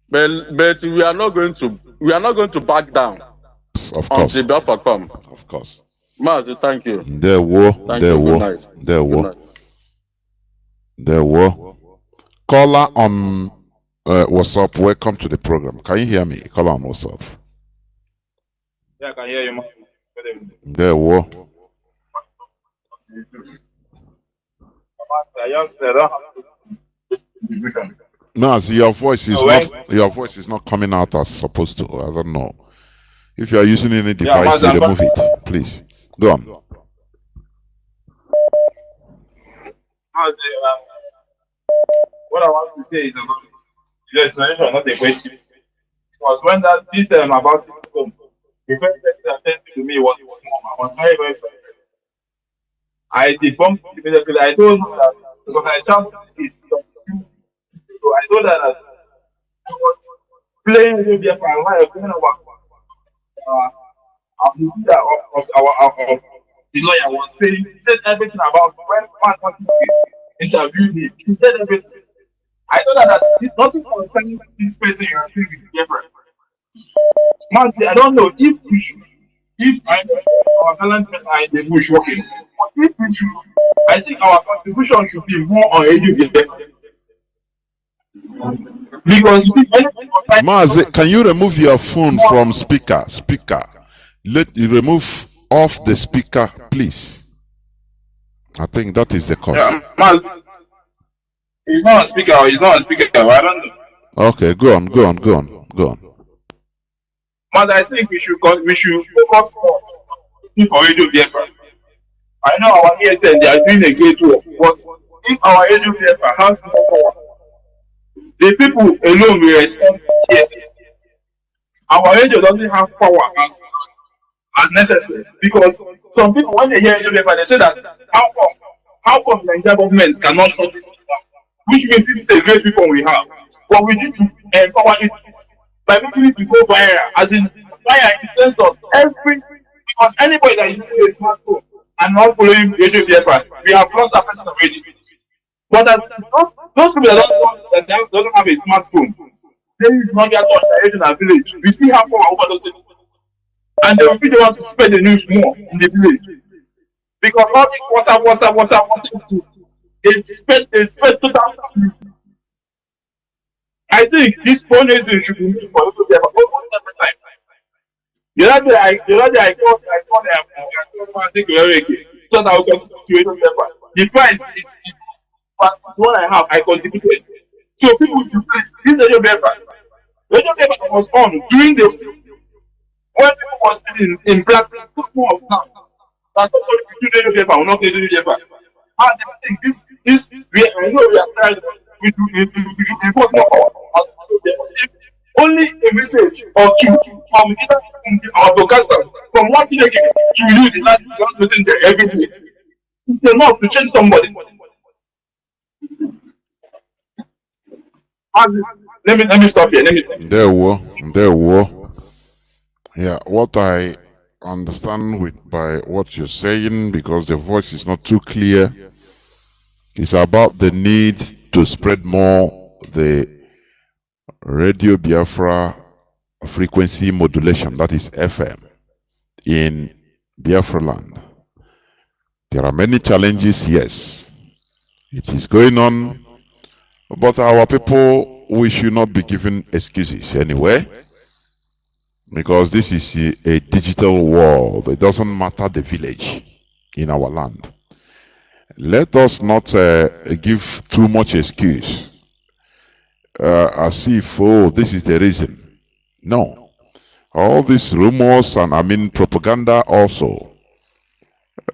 S5: But we are not going to back down.
S3: Of course.
S5: Until Biafra come.
S3: Of course.
S5: Mazi, thank you.
S3: There were. Caller on WhatsApp. Welcome to the program. Can you hear me? Caller on WhatsApp.
S6: Yeah, I can hear you.
S3: There were. No, see, your voice is not coming out as supposed to. I don't know. If you are using any device, you remove it, please. Go on.
S6: What I want to say is about the explanation, not a question. Because when this about to come, the first person that sent to me was mom. I was very, very sorry. I debunked immediately. I told her that because I traveled to this, so I told her that I was playing with the the leader of the lawyer was said everything about when man interviewed me. He said everything. I told her that it's nothing concerning this person you are saying with different. Mazi, I don't know if our talent men are in the bush working, but if we should, I think our contribution should be more on education. Because you see,
S3: Mazi, can you remove your phone from speaker? Let you remove off the speaker, please. I think that is the cause.
S6: Yeah, Mazi, he's not a speaker. I don't know.
S3: Okay, go on.
S6: But I think we should focus more on radio paper. I know our ESN, they are doing a great work, but if our radio paper has more power, the people alone will respond to ESN. Our radio doesn't have power as necessary, because some people, when they hear radio paper, they say that how come the Nigerian government cannot shut this down? Which means this is a great people we have, but we need to empower it by making it to go viral, as in viral in the sense of because anybody that is using a smartphone and not following radio paper, we have lost that person already. But those people that don't have a smartphone, there is not get touch in our village. We see how far over those people, and they will be the one to spread the news more in the village, because all this WhatsApp, they spread total. I think this fundraising should be made for every time. The other day I called so that I will contribute to paper. The price is what I have, I contributed. So people should play this radio paper. Radio paper was on during the when people was still in black more of now. That nobody will do the paper, will not do the paper. And I think this, I know we are trying to impose more power. Only a message or two from either our broadcasters, from one thing to you, the last person there every day. It's enough to change somebody. Let me stop here.
S3: There were. Yeah, what I understand by what you're saying, because the voice is not too clear, is about the need to spread more the Radio Biafra frequency modulation, that is FM, in Biafra land. There are many challenges, yes. It is going on, but our people, we should not be given excuses anyway, because this is a digital world. It doesn't matter the village in our land. Let us not give too much excuse as if, oh, this is the reason. No. All these rumors and propaganda also